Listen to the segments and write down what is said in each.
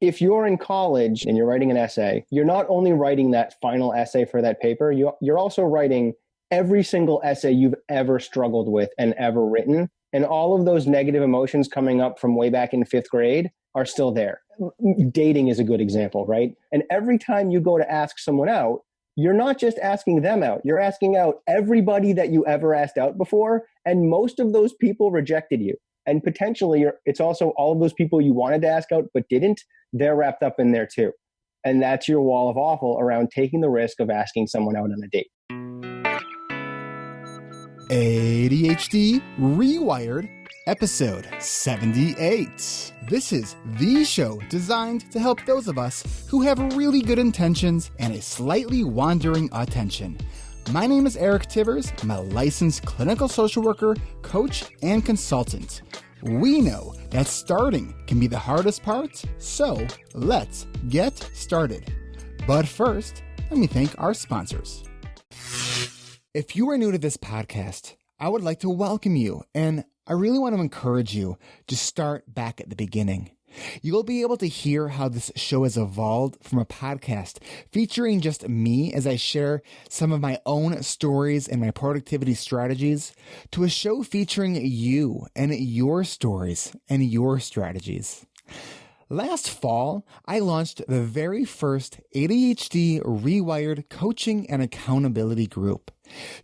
if you're in college and you're writing an essay, you're not only writing that final essay for that paper, you're also writing every single essay you've ever struggled with and ever written. And all of those negative emotions coming up from way back in 5th grade are still there. Dating is a good example, right? And every time you go to ask someone out, you're not just asking them out, you're asking out everybody that you ever asked out before. And most of those people rejected you. And potentially it's also all of those people you wanted to ask out but didn't, they're wrapped up in there too. And that's your wall of awful around taking the risk of asking someone out on a date. ADHD Rewired, episode 78. This is the show designed to help those of us who have really good intentions and a slightly wandering attention. My name is Eric Tivers. I'm a licensed clinical social worker, coach, and consultant. We know that starting can be the hardest part, so let's get started. But first, let me thank our sponsors. If you are new to this podcast, I would like to welcome you, and I really want to encourage you to start back at the beginning. You will be able to hear how this show has evolved from a podcast featuring just me as I share some of my own stories and my productivity strategies to a show featuring you and your stories and your strategies. Last fall, I launched the very first ADHD Rewired coaching and accountability group.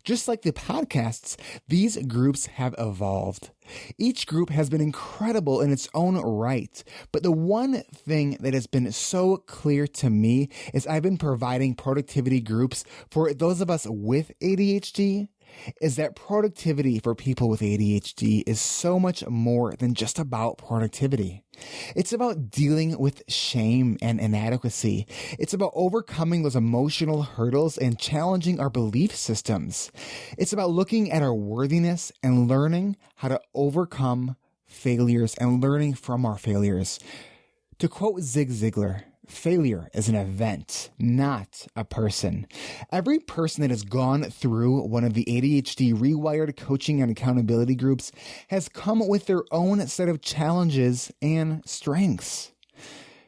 Just like the podcasts, these groups have evolved. Each group has been incredible in its own right, but the one thing that has been so clear to me is I've been providing productivity groups for those of us with ADHD, is that productivity for people with ADHD is so much more than just about productivity. It's about dealing with shame and inadequacy. It's about overcoming those emotional hurdles and challenging our belief systems. It's about looking at our worthiness and learning how to overcome failures and learning from our failures. To quote Zig Ziglar, failure is an event, not a person. Every person that has gone through one of the ADHD Rewired coaching and accountability groups has come with their own set of challenges and strengths.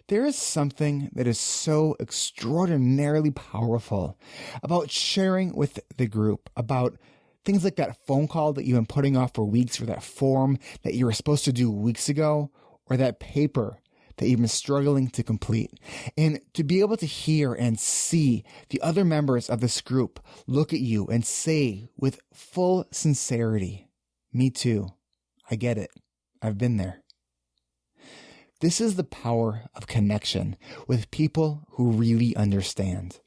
There is something that is so extraordinarily powerful about sharing with the group, about things like that phone call that you've been putting off for weeks, or that form that you were supposed to do weeks ago, or that paper that you've been struggling to complete. And to be able to hear and see the other members of this group look at you and say with full sincerity, "Me too. I get it. I've been there." This is the power of connection with people who really understand.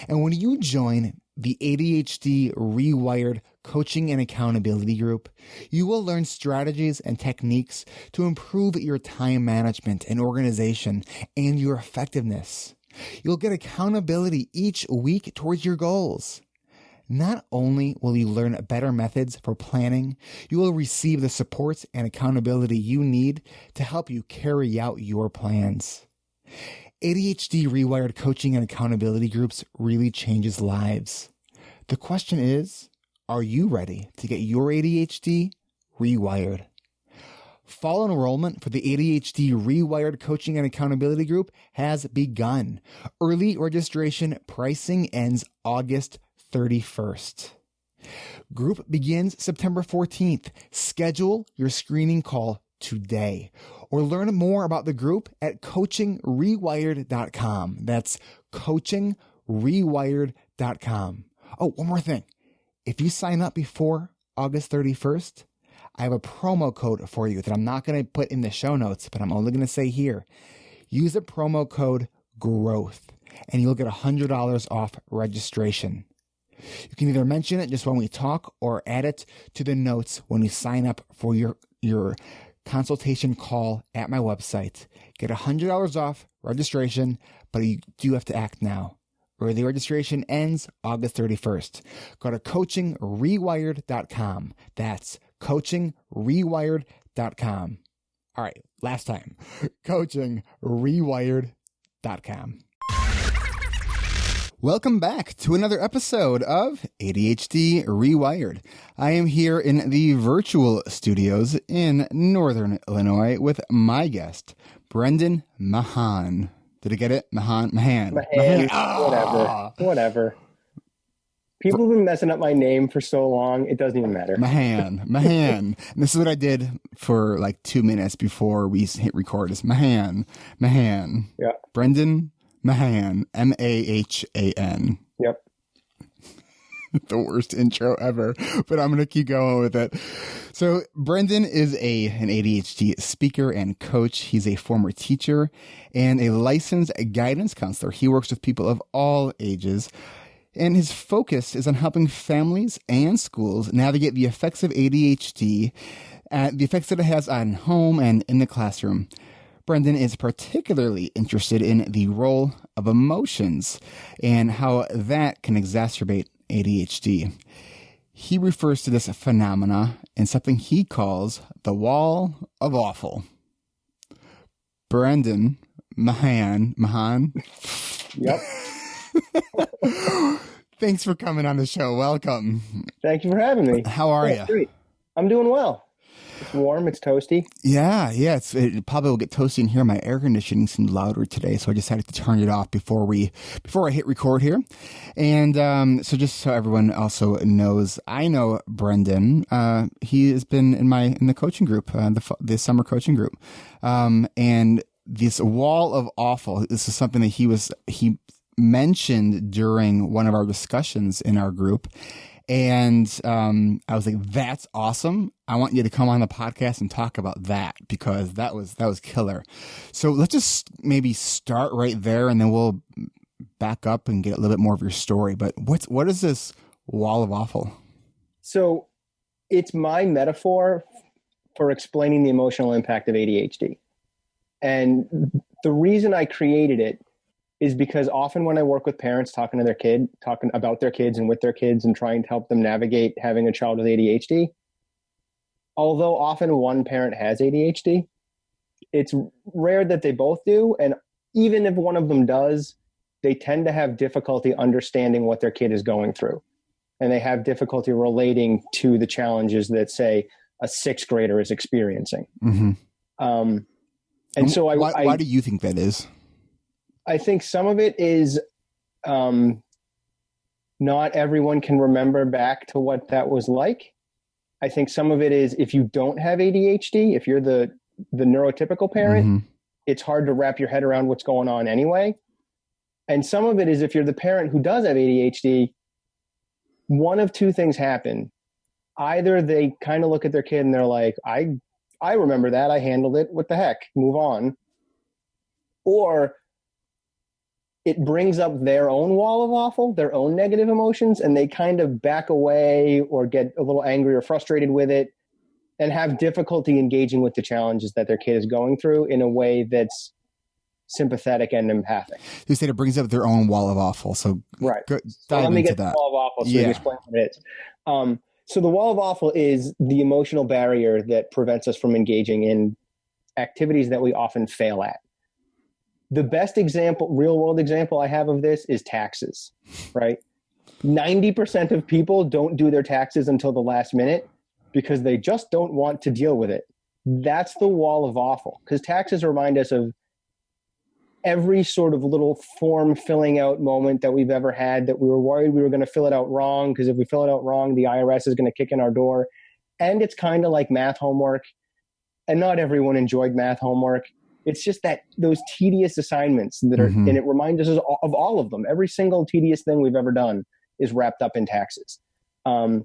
And when you join the ADHD Rewired Coaching and Accountability Group, you will learn strategies and techniques to improve your time management and organization and your effectiveness. You'll get accountability each week towards your goals. Not only will you learn better methods for planning, you will receive the support and accountability you need to help you carry out your plans. ADHD Rewired Coaching and Accountability Groups really changes lives. The question is, are you ready to get your ADHD rewired? Fall enrollment for the ADHD Rewired Coaching and Accountability Group has begun. Early registration pricing ends August 31st. Group begins September 14th. Schedule your screening call today, or learn more about the group at coachingrewired.com. That's coachingrewired.com. Oh, one more thing. If you sign up before August 31st, I have a promo code for you that I'm not going to put in the show notes, but I'm only going to say here. Use the promo code GROWTH, and you'll get $100 off registration. You can either mention it just when we talk or add it to the notes when you sign up for your consultation call at my website. Get $100 off registration, but you do have to act now. Early registration ends August 31st. Go to coachingrewired.com. That's coachingrewired.com. All right, last time. coachingrewired.com. Welcome back to another episode of ADHD Rewired. I am here in the virtual studios in Northern Illinois with my guest, Brendan Mahan. Did I get it? Mahan. Whatever. People have been messing up my name for so long, it doesn't even matter. Mahan. And this is what I did for like 2 minutes before we hit record. Is Mahan. Yeah. Brendan Mahan. Mahan. Yep. The worst intro ever, but I'm going to keep going with it. So Brendan is an ADHD speaker and coach. He's a former teacher and a licensed guidance counselor. He works with people of all ages, and his focus is on helping families and schools navigate the effects of ADHD, the effects that it has on home and in the classroom. Brendan is particularly interested in the role of emotions and how that can exacerbate ADHD. He refers to this phenomena in something he calls the wall of awful. Brendan Mahan. Yep. Thanks for coming on the show. Welcome. Thank you for having me. How are you? Great. I'm doing well. It's warm. It's toasty. Yeah. It probably will get toasty in here. My air conditioning seemed louder today, so I decided to turn it off before I hit record here. And so just so everyone also knows, I know Brendan. He has been in the coaching group, the summer coaching group, and this wall of awful. This is something that he mentioned during one of our discussions in our group. And I was like, that's awesome. I want you to come on the podcast and talk about that, because that was killer. So let's just maybe start right there, and then we'll back up and get a little bit more of your story. But what is this wall of awful? So it's my metaphor for explaining the emotional impact of ADHD. And the reason I created it is because often when I work with parents talking about their kids and with their kids and trying to help them navigate having a child with ADHD, although often one parent has ADHD, it's rare that they both do. And even if one of them does, they tend to have difficulty understanding what their kid is going through. And they have difficulty relating to the challenges that, say, a sixth grader is experiencing. Mm-hmm. Why do you think that is? I think some of it is not everyone can remember back to what that was like. I think some of it is if you don't have ADHD, if you're the neurotypical parent, mm-hmm. it's hard to wrap your head around what's going on anyway. And some of it is if you're the parent who does have ADHD, one of two things happen. Either they kind of look at their kid and they're like, I remember that. I handled it. What the heck? Move on. Or it brings up their own wall of awful, their own negative emotions, and they kind of back away or get a little angry or frustrated with it and have difficulty engaging with the challenges that their kid is going through in a way that's sympathetic and empathic. You said it brings up their own wall of awful. So right. Dive let me into get that. The wall of awful so you can explain what it is. So the wall of awful is the emotional barrier that prevents us from engaging in activities that we often fail at. The best example, real world example I have of this is taxes, right? 90% of people don't do their taxes until the last minute because they just don't want to deal with it. That's the wall of awful, because taxes remind us of every sort of little form filling out moment that we've ever had that we were worried we were going to fill it out wrong, because if we fill it out wrong, the IRS is going to kick in our door. And it's kind of like math homework. And not everyone enjoyed math homework. It's just that those tedious assignments that are, mm-hmm. and it reminds us of all of them. Every single tedious thing we've ever done is wrapped up in taxes. And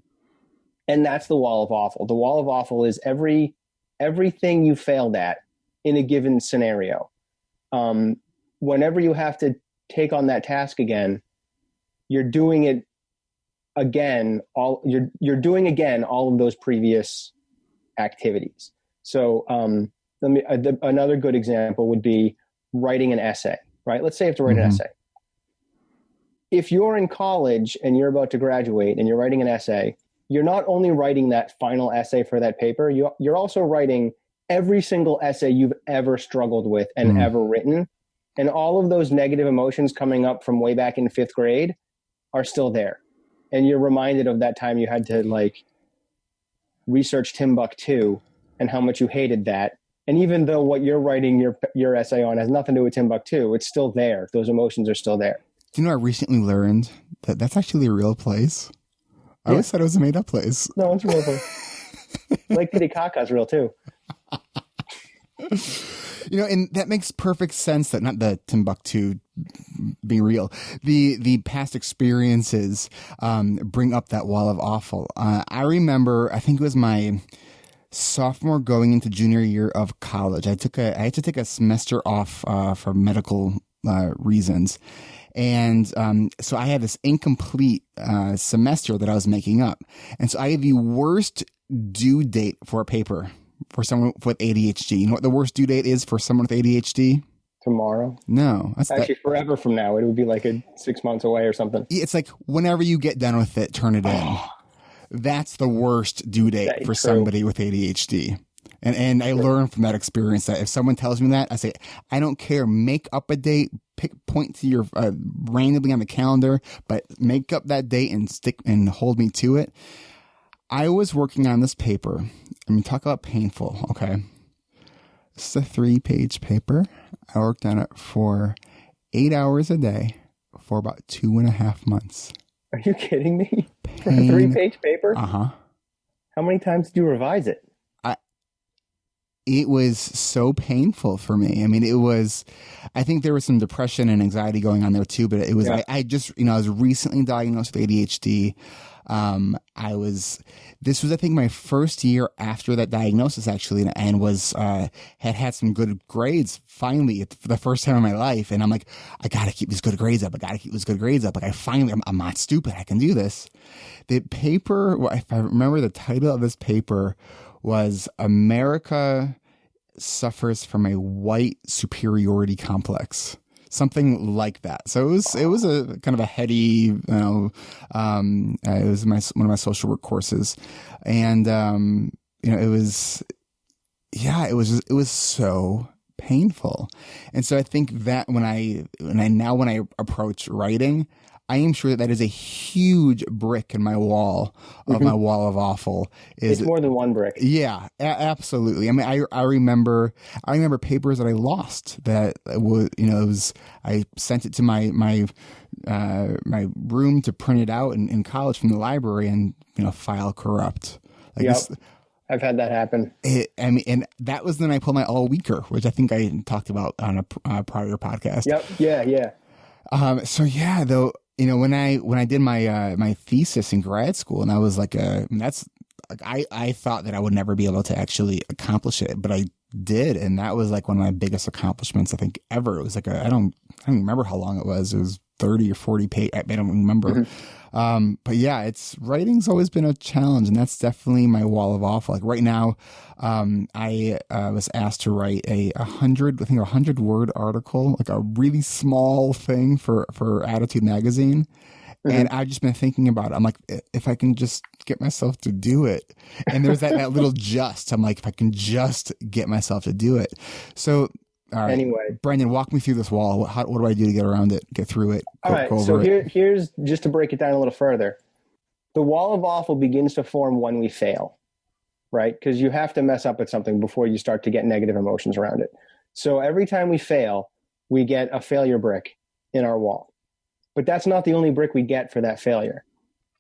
that's the wall of awful. The wall of awful is everything you failed at in a given scenario. Whenever you have to take on that task again, you're doing it again. You're doing again all of those previous activities. So, another good example would be writing an essay, right? Let's say you have to write mm-hmm. an essay. If you're in college and you're about to graduate and you're writing an essay, you're not only writing that final essay for that paper, you're also writing every single essay you've ever struggled with and mm-hmm. ever written. And all of those negative emotions coming up from way back in fifth grade are still there. And you're reminded of that time you had to research Timbuktu and how much you hated that. And even though what you're writing your essay on has nothing to do with Timbuktu, it's still there. Those emotions are still there. Do you know I recently learned that that's actually a real place? I always thought it was a made-up place. No, it's a real place. Lake Titicaca is real too. You know, and that makes perfect sense that not the Timbuktu being real, the past experiences bring up that wall of awful. I remember, I think it was my sophomore going into junior year of college. I had to take a semester off for medical reasons. And so I had this incomplete semester that I was making up. And so I had the worst due date for a paper for someone with ADHD. You know what the worst due date is for someone with ADHD? Tomorrow? No. Actually, forever from now. It would be like 6 months away or something. It's like whenever you get done with it, turn it in. That's the worst due date for somebody with ADHD. And I learned from that experience that if someone tells me that, I say, I don't care. Make up a date, point to your randomly on the calendar, but make up that date and stick and hold me to it. I was working on this paper. I mean, talk about painful. Okay. This is a 3-page paper. I worked on it for 8 hours a day for about 2.5 months. Are you kidding me? For a 3-page paper? Uh-huh. How many times did you revise it? It was so painful for me. I mean, I think there was some depression and anxiety going on there too, but it was, I was recently diagnosed with ADHD. This was, I think, my first year after that diagnosis actually, and was, had some good grades finally for the first time in my life. And I'm like, I gotta keep these good grades up. Like I'm not stupid. I can do this. The paper, if I remember the title of this paper, was America Suffers from a White Superiority Complex. Something like that. So it was a kind of a heady, it was one of my social work courses. And, it was so painful. And so I think that when I approach writing, I am sure that is a huge brick in my wall of my wall of awful. It's more than one brick. Yeah, absolutely. I mean, I remember papers that I lost that I sent it to my room to print it out in college from the library, and file corrupt. I've had that happen. And that was then I pulled my all weaker, which I think I talked about on a prior podcast. Yep. Yeah. So yeah, though. When I did my thesis in grad school, and I was like, I thought that I would never be able to actually accomplish it, but I did, and that was like one of my biggest accomplishments I think ever. It was like I don't remember how long it was. It was 30 or 40 pages. I don't remember. But yeah, writing's always been a challenge, and that's definitely my wall of awful. Like right now, I was asked to write a 100-word article, like a really small thing for Attitude magazine. And I've just been thinking about it. I'm like, if I can just get myself to do it. And there's that little just. I'm like, if I can just get myself to do it. So, all right. Anyway, Brendan, walk me through this wall. What do I do to get around it, get through it? All right. So here's just to break it down a little further. The wall of awful begins to form when we fail, right? Because you have to mess up at something before you start to get negative emotions around it. So every time we fail, we get a failure brick in our wall. But that's not the only brick we get for that failure.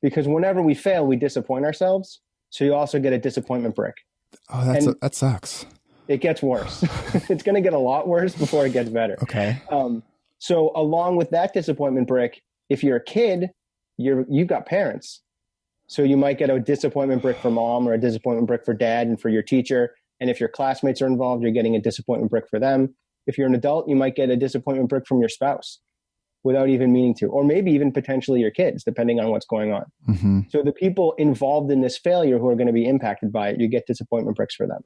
Because whenever we fail, we disappoint ourselves. So you also get a disappointment brick. Oh, that sucks. It gets worse. It's going to get a lot worse before it gets better. Okay. So along with that disappointment brick, if you're a kid, you've got parents. So you might get a disappointment brick for mom or a disappointment brick for dad and for your teacher. And if your classmates are involved, you're getting a disappointment brick for them. If you're an adult, you might get a disappointment brick from your spouse without even meaning to, or maybe even potentially your kids, depending on what's going on. Mm-hmm. So the people involved in this failure who are going to be impacted by it, you get disappointment bricks for them.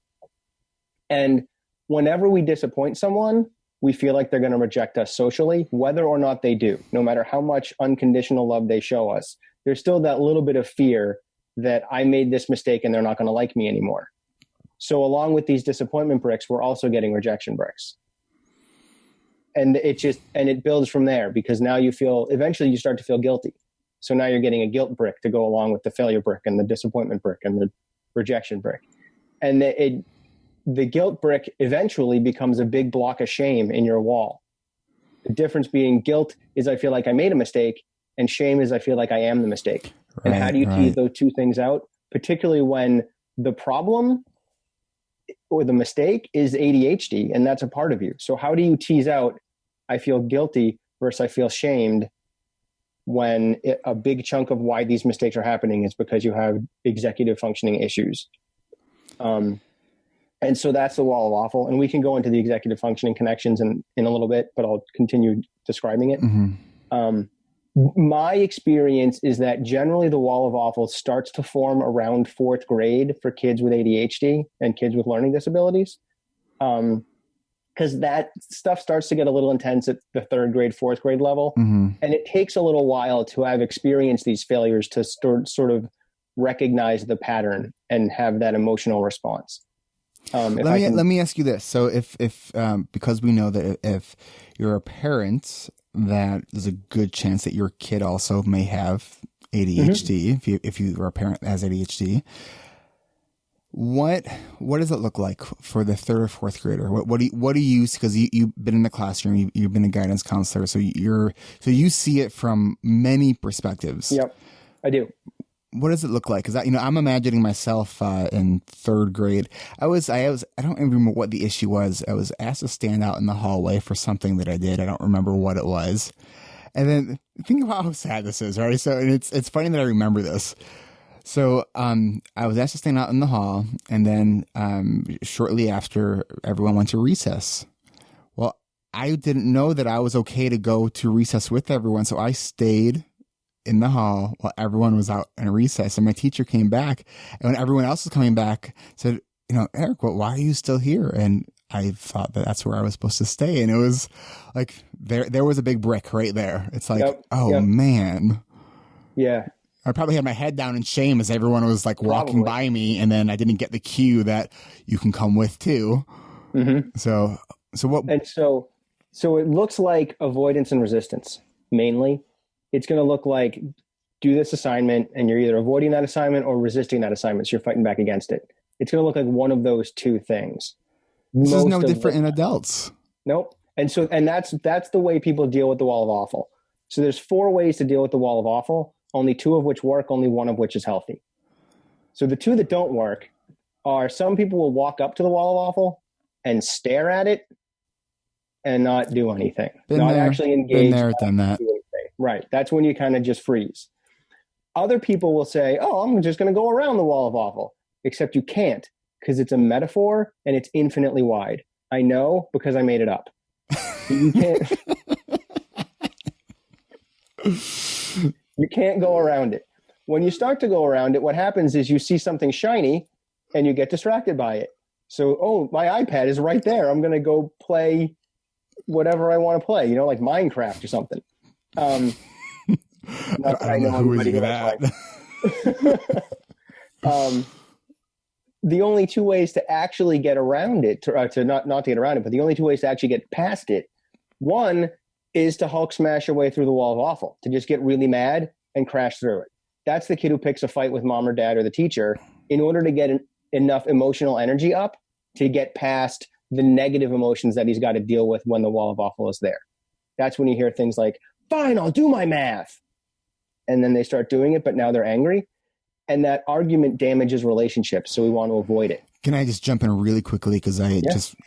And whenever we disappoint someone, we feel like they're going to reject us socially, whether or not they do. No matter how much unconditional love they show us, there's still that little bit of fear that I made this mistake and they're not going to like me anymore. So along with these disappointment bricks, we're also getting rejection bricks. And it builds from there, because now eventually you start to feel guilty. So now you're getting a guilt brick to go along with the failure brick and the disappointment brick and the rejection brick. And the guilt brick eventually becomes a big block of shame in your wall. The difference being guilt is I feel like I made a mistake, and shame is I feel like I am the mistake. Right, and how do you tease those two things out? Particularly when the problem or the mistake is ADHD, and that's a part of you. So how do you tease out I feel guilty versus I feel shamed when a big chunk of why these mistakes are happening is because you have executive functioning issues? And so that's the wall of awful. And we can go into the executive functioning connections in a little bit, but I'll continue describing it. Mm-hmm. My experience is that generally the wall of awful starts to form around 4th grade for kids with ADHD and kids with learning disabilities. Because that stuff starts to get a little intense at the 3rd grade, 4th grade level. Mm-hmm. And it takes a little while to have experienced these failures to sort of recognize the pattern and have that emotional response. Let me ask you this. So if because we know that if you're a parent, that there's a good chance that your kid also may have ADHD. Mm-hmm. If you are a parent that has ADHD, what does it look like for the 3rd or 4th grader? What do you, because you've been in the classroom, you've been a guidance counselor, so you see it from many perspectives. Yep, I do. What does it look like? Because I'm imagining myself in 3rd grade. I don't remember what the issue was. I was asked to stand out in the hallway for something that I did. I don't remember what it was. And then think about how sad this is, right? So it's funny that I remember this. So I was asked to stand out in the hall, and then shortly after, everyone went to recess. Well, I didn't know that I was okay to go to recess with everyone, so I stayed in the hall while everyone was out in recess. And my teacher came back, and when everyone else was coming back, said, Eric, why are you still here? And I thought that that's where I was supposed to stay. And it was like, there was a big brick right there. It's like, man. Yeah. I probably had my head down in shame as everyone was like walking by me, and then I didn't get the cue that you can come with too. Mm-hmm. So what? And so it looks like avoidance and resistance mainly. It's going to look like do this assignment, and you're either avoiding that assignment or resisting that assignment. So you're fighting back against it. It's going to look like one of those two things. This is no different in adults. Nope. And that's the way people deal with the wall of awful. So there's 4 ways to deal with the wall of awful, only 2 of which work, only 1 of which is healthy. So the 2 that don't work are some people will walk up to the wall of awful and stare at it and not do anything. Actually engage. Been there, done that. Right. That's when you kind of just freeze. Other people will say, I'm just going to go around the wall of awful, except you can't, because it's a metaphor and it's infinitely wide. I know because I made it up. You can't. You can't go around it. When you start to go around it, what happens is you see something shiny and you get distracted by it. So, my iPad is right there. I'm going to go play whatever I want to play, like Minecraft or something. Not that I know anybody that. The only 2 ways to actually get around it, to not to get around it, but the only 2 ways to actually get past it, one is to Hulk smash your way through the wall of awful, to just get really mad and crash through it. That's the kid who picks a fight with mom or dad or the teacher in order to get enough emotional energy up to get past the negative emotions that he's got to deal with when the wall of awful is there. That's when you hear things like, fine, I'll do my math. And then they start doing it, but now they're angry. And that argument damages relationships, so we want to avoid it. Can I just jump in really quickly? Because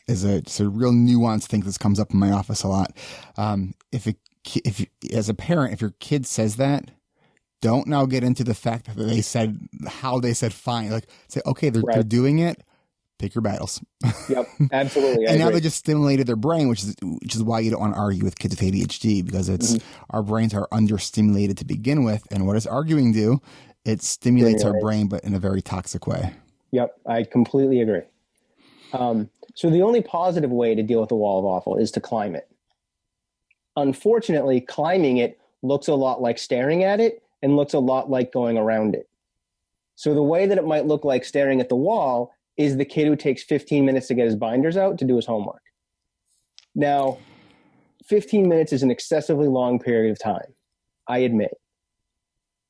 it's a real nuanced thing that comes up in my office a lot. If as a parent, if your kid says that, don't now get into the fact that they said fine. Like, say, okay, they're doing it. Pick your battles. Yep, absolutely. And now they just stimulated their brain, which is why you don't want to argue with kids with ADHD, because it's our brains are understimulated to begin with. And what does arguing do? It stimulates our brain, but in a very toxic way. Yep, I completely agree. So the only positive way to deal with the wall of awful is to climb it. Unfortunately, climbing it looks a lot like staring at it and looks a lot like going around it. So the way that it might look like staring at the wall is the kid who takes 15 minutes to get his binders out to do his homework. Now, 15 minutes is an excessively long period of time, I admit.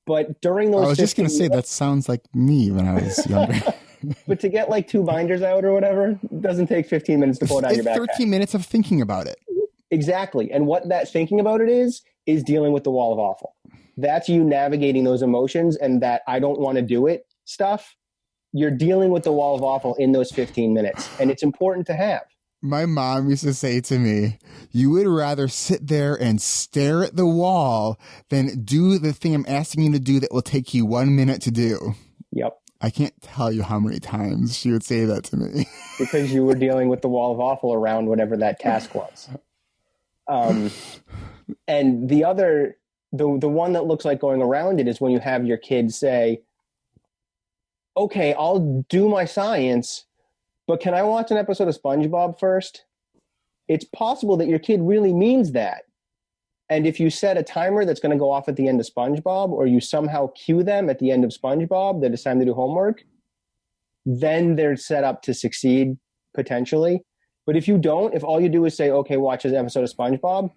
But during those I was just going to say, that sounds like me when I was younger. But to get like 2 binders out or whatever doesn't take 15 minutes to pull it out of your backpack. 13 minutes of thinking about it. Exactly. And what that thinking about it is dealing with the wall of awful. That's you navigating those emotions and that I don't want to do it stuff. You're dealing with the wall of awful in those 15 minutes. And it's important to have. My mom used to say to me, you would rather sit there and stare at the wall than do the thing I'm asking you to do that will take you 1 minute to do. Yep. I can't tell you how many times she would say that to me. Because you were dealing with the wall of awful around whatever that task was. And the other, the one that looks like going around it is when you have your kids say, okay, I'll do my science, but can I watch an episode of SpongeBob first? It's possible that your kid really means that. And if you set a timer that's going to go off at the end of SpongeBob, or you somehow cue them at the end of SpongeBob that it's time to do homework, then they're set up to succeed potentially. But if you don't, if all you do is say, okay, watch this episode of SpongeBob,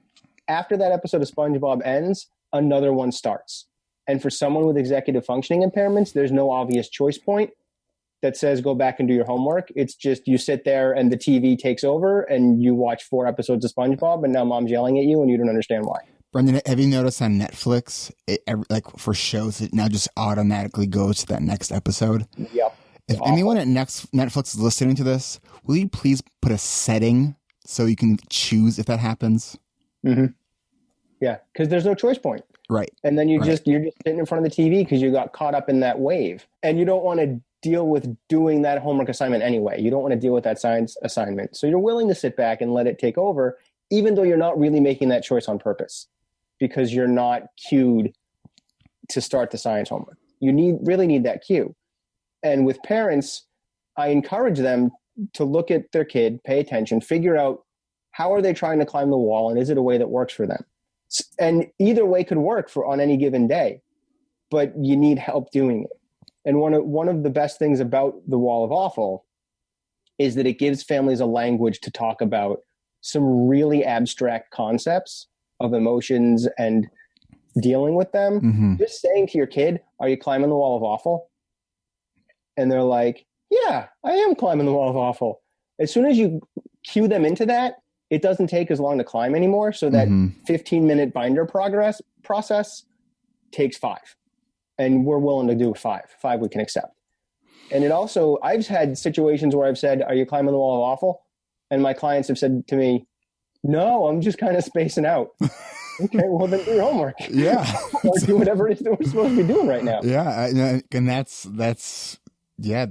after that episode of SpongeBob ends, another one starts. And for someone with executive functioning impairments, there's no obvious choice point that says go back and do your homework. It's just you sit there and the TV takes over and you watch 4 episodes of SpongeBob and now mom's yelling at you and you don't understand why. Brendan, have you noticed on Netflix, like for shows, it now just automatically goes to that next episode? Yep. If anyone at Netflix is listening to this, will you please put a setting so you can choose if that happens? Mm-hmm. Yeah, because there's no choice point. Right. And then you're just sitting in front of the TV because you got caught up in that wave. And you don't want to deal with doing that homework assignment anyway. You don't want to deal with that science assignment. So you're willing to sit back and let it take over, even though you're not really making that choice on purpose because you're not cued to start the science homework. You really need that cue. And with parents, I encourage them to look at their kid, pay attention, figure out how are they trying to climb the wall and is it a way that works for them? And either way could work on any given day, but you need help doing it. And one of the best things about the wall of awful is that it gives families a language to talk about some really abstract concepts of emotions and dealing with them. Mm-hmm. Just saying to your kid, are you climbing the wall of awful? And they're like, yeah, I am climbing the wall of awful. As soon as you cue them into that, it doesn't take as long to climb anymore. So that 15-minute binder process takes 5. And we're willing to do 5. 5 we can accept. And it also, I've had situations where I've said, are you climbing the wall of awful? And my clients have said to me, no, I'm just kind of spacing out. Okay, well then do your homework. Yeah. Or do whatever it is that we're supposed to be doing right now. Yeah. And that's yeah,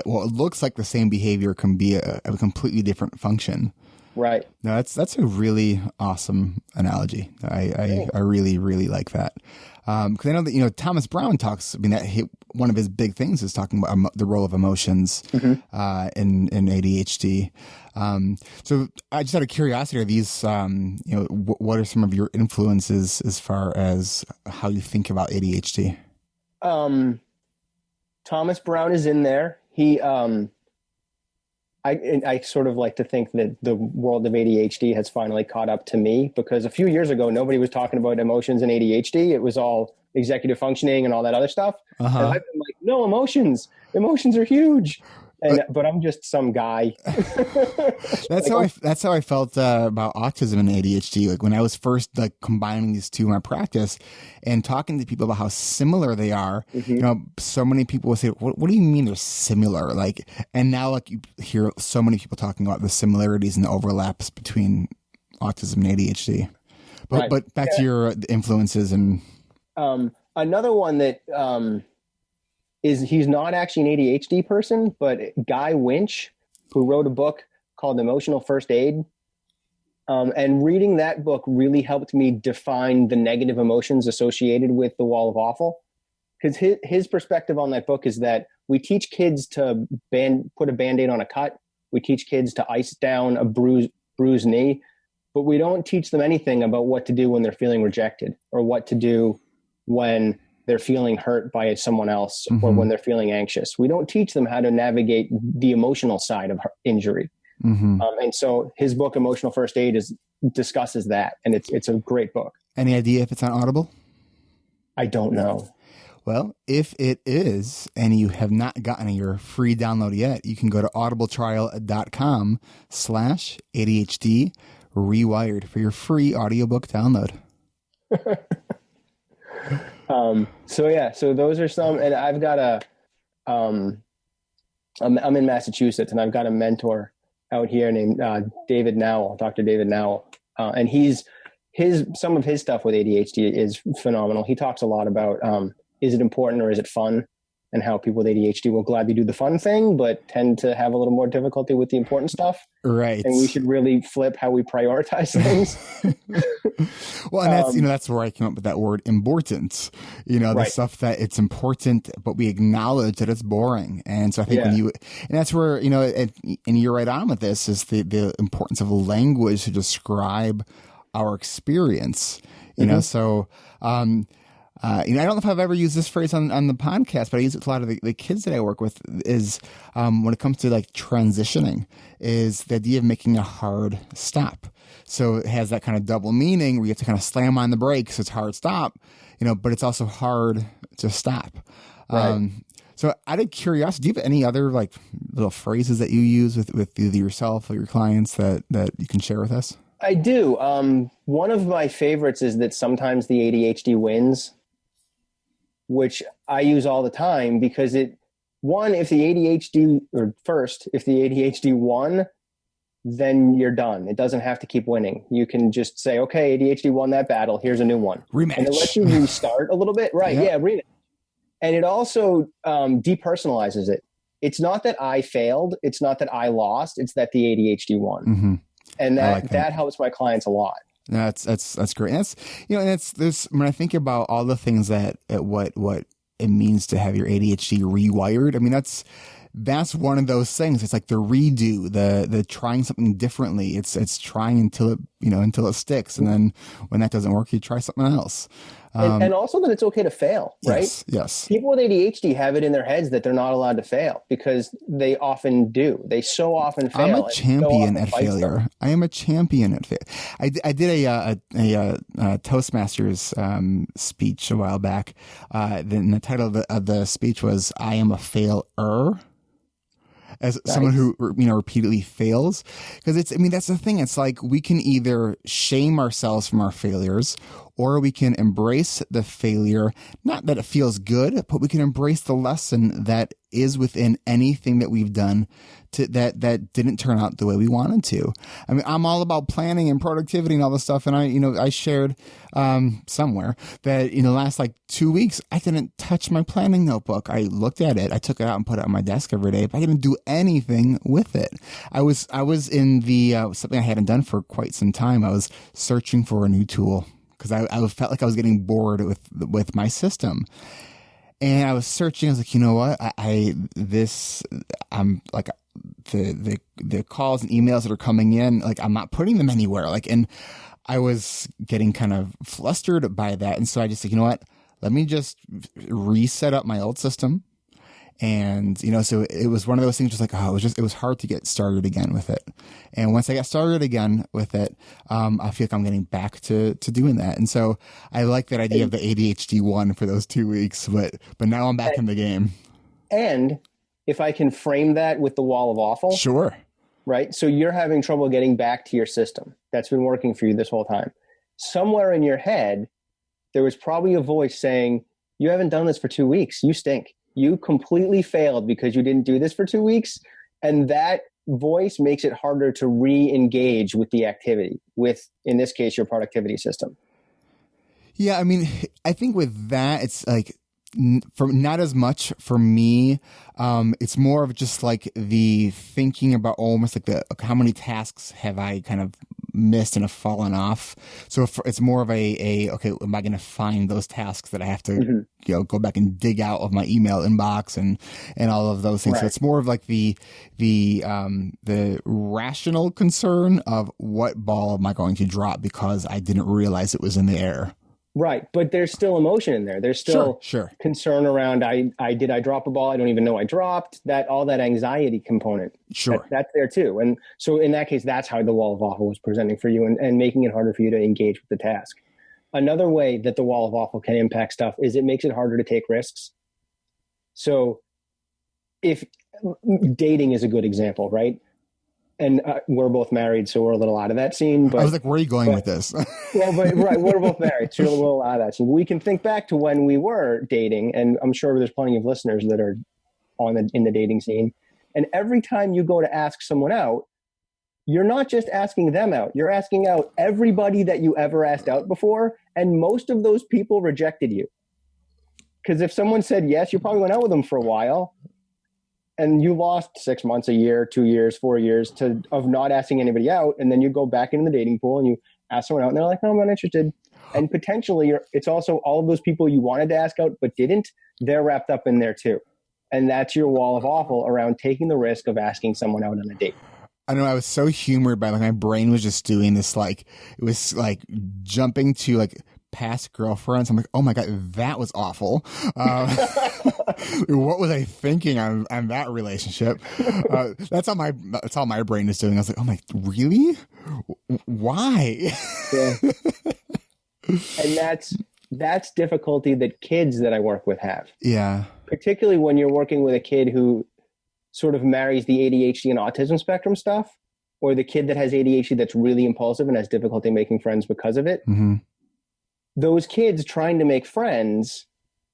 well, it looks like the same behavior can be a completely different function. Right. No, that's a really awesome analogy. I really, really like that. Because I know that, Thomas Brown talks, one of his big things is talking about the role of emotions in ADHD. So I just out of curiosity, are these, what are some of your influences as far as how you think about ADHD? Thomas Brown is in there. He, I sort of like to think that the world of ADHD has finally caught up to me because a few years ago, nobody was talking about emotions and ADHD. It was all executive functioning and all that other stuff. Uh-huh. And I've been like, no, emotions are huge. But I'm just some guy. That's how I felt about autism and ADHD. Like when I was first combining these two in my practice and talking to people about how similar they are. Mm-hmm. So many people would say, "What do you mean they're similar?" And now you hear so many people talking about the similarities and the overlaps between autism and ADHD. But back to your influences and another one that. He's not actually an ADHD person, but Guy Winch, who wrote a book called Emotional First Aid. And reading that book really helped me define the negative emotions associated with the wall of awful. Because his perspective on that book is that we teach kids to put a Band-Aid on a cut. We teach kids to ice down a bruised knee, but we don't teach them anything about what to do when they're feeling rejected or what to do when they're feeling hurt by someone else or when they're feeling anxious. We don't teach them how to navigate the emotional side of injury. Mm-hmm. And so his book, Emotional First Aid, discusses that. And it's a great book. Any idea if it's on Audible? I don't know. Well, if it is, and you have not gotten your free download yet, you can go to audibletrial.com/ADHD Rewired for your free audiobook download. So those are some, and I've got I'm in Massachusetts, and I've got a mentor out here named David Nowell, Dr. David Nowell, and some of his stuff with ADHD is phenomenal. He talks a lot about is it important or is it fun, and how people with ADHD will gladly do the fun thing, but tend to have a little more difficulty with the important stuff. Right. And we should really flip how we prioritize things. Well, and that's where I came up with that word important, the stuff that it's important, but we acknowledge that it's boring. And so I think and that's where, and you're right on with this, is the importance of language to describe our experience, so, I don't know if I've ever used this phrase on the podcast, but I use it to a lot of the kids that I work with, is when it comes to like transitioning, is the idea of making a hard stop. So it has that kind of double meaning where you have to kind of slam on the brakes. It's hard stop, but it's also hard to stop. Right. So out of curiosity, do you have any other like little phrases that you use with either yourself or your clients that you can share with us? I do. One of my favorites is that sometimes the ADHD wins, which I use all the time, because if the ADHD won, then you're done. It doesn't have to keep winning. You can just say, okay, ADHD won that battle. Here's a new one. Rematch. And it lets you restart a little bit. Right. Yeah. Rematch. And it also depersonalizes it. It's not that I failed. It's not that I lost. It's that the ADHD won. Mm-hmm. And that helps my clients a lot. That's great. And that's, and there's, when I think about all the things that what it means to have your ADHD rewired, I mean, that's one of those things. It's like the redo, the trying something differently. It's trying until it sticks. And then when that doesn't work, you try something else. And also that it's okay to fail, right? Yes. People with ADHD have it in their heads that they're not allowed to fail, because they often do. They so often fail. I'm a champion at failure. I am a champion at failure. I did a Toastmasters speech a while back. The title of the speech was "I am a failer." As someone who, repeatedly fails. Because that's the thing. It's like we can either shame ourselves from our failures, or we can embrace the failure. Not that it feels good, but we can embrace the lesson that is within anything that we've done that didn't turn out the way we wanted to. I mean, I'm all about planning and productivity and all this stuff. And I shared somewhere that in the last 2 weeks, I didn't touch my planning notebook. I looked at it. I took it out and put it on my desk every day, but I didn't do anything with it. I was in the something I hadn't done for quite some time. I was searching for a new tool because I felt like I was getting bored with my system. And I was searching. I was like, you know what? I'm like, the calls and emails that are coming in, I'm not putting them anywhere. And I was getting kind of flustered by that. And so I just said, you know what? Let me just reset up my old system. And, so it was one of those things just it was hard to get started again with it. And once I got started again with it, I feel like I'm getting back to doing that. And so I like that idea of the ADHD one for those 2 weeks, but now I'm back in the game. And if I can frame that with the wall of awful. Sure. Right. So you're having trouble getting back to your system that's been working for you this whole time. Somewhere in your head, there was probably a voice saying, you haven't done this for 2 weeks. You stink. You completely failed because you didn't do this for 2 weeks. And that voice makes it harder to re-engage with the activity, with, in this case, your productivity system. Yeah. I mean, I think with that, it's for not as much for me. It's more of just the thinking about almost how many tasks have I kind of missed and have fallen off. So it's more of okay, am I going to find those tasks that I have to, go back and dig out of my email inbox and all of those things. Right. So it's more of the rational concern of what ball am I going to drop because I didn't realize it was in the air. Right. But there's still emotion in there. There's still sure. concern around, did I drop a ball? I don't even know I dropped all that anxiety component. Sure. That's there too. And so in that case, that's how the wall of awful was presenting for you and making it harder for you to engage with the task. Another way that the wall of awful can impact stuff is it makes it harder to take risks. So if dating is a good example, right? And we're both married, so we're a little out of that scene. But I was like, where are you going with this? right, we're both married, so we're a little out of that scene. We can think back to when we were dating, and I'm sure there's plenty of listeners that are in the dating scene. And every time you go to ask someone out, you're not just asking them out, you're asking out everybody that you ever asked out before, and most of those people rejected you. Because if someone said yes, you probably went out with them for a while, and you lost 6 months, a year, 2 years, 4 years of not asking anybody out, and then you go back into the dating pool and you ask someone out, and they're like, no, I'm not interested. And potentially, it's also all of those people you wanted to ask out but didn't, they're wrapped up in there too. And that's your wall of awful around taking the risk of asking someone out on a date. I know I was so humored by, like, my brain was just doing this, like, it was like jumping to like past girlfriends. I'm like, oh my God, that was awful. What was I thinking on that relationship? That's all my brain is doing. I was like, oh my, really? Why? Yeah. And that's difficulty that kids that I work with have. Yeah. Particularly when you're working with a kid who sort of marries the ADHD and autism spectrum stuff, or the kid that has ADHD that's really impulsive and has difficulty making friends because of it. Mm-hmm. Those kids trying to make friends,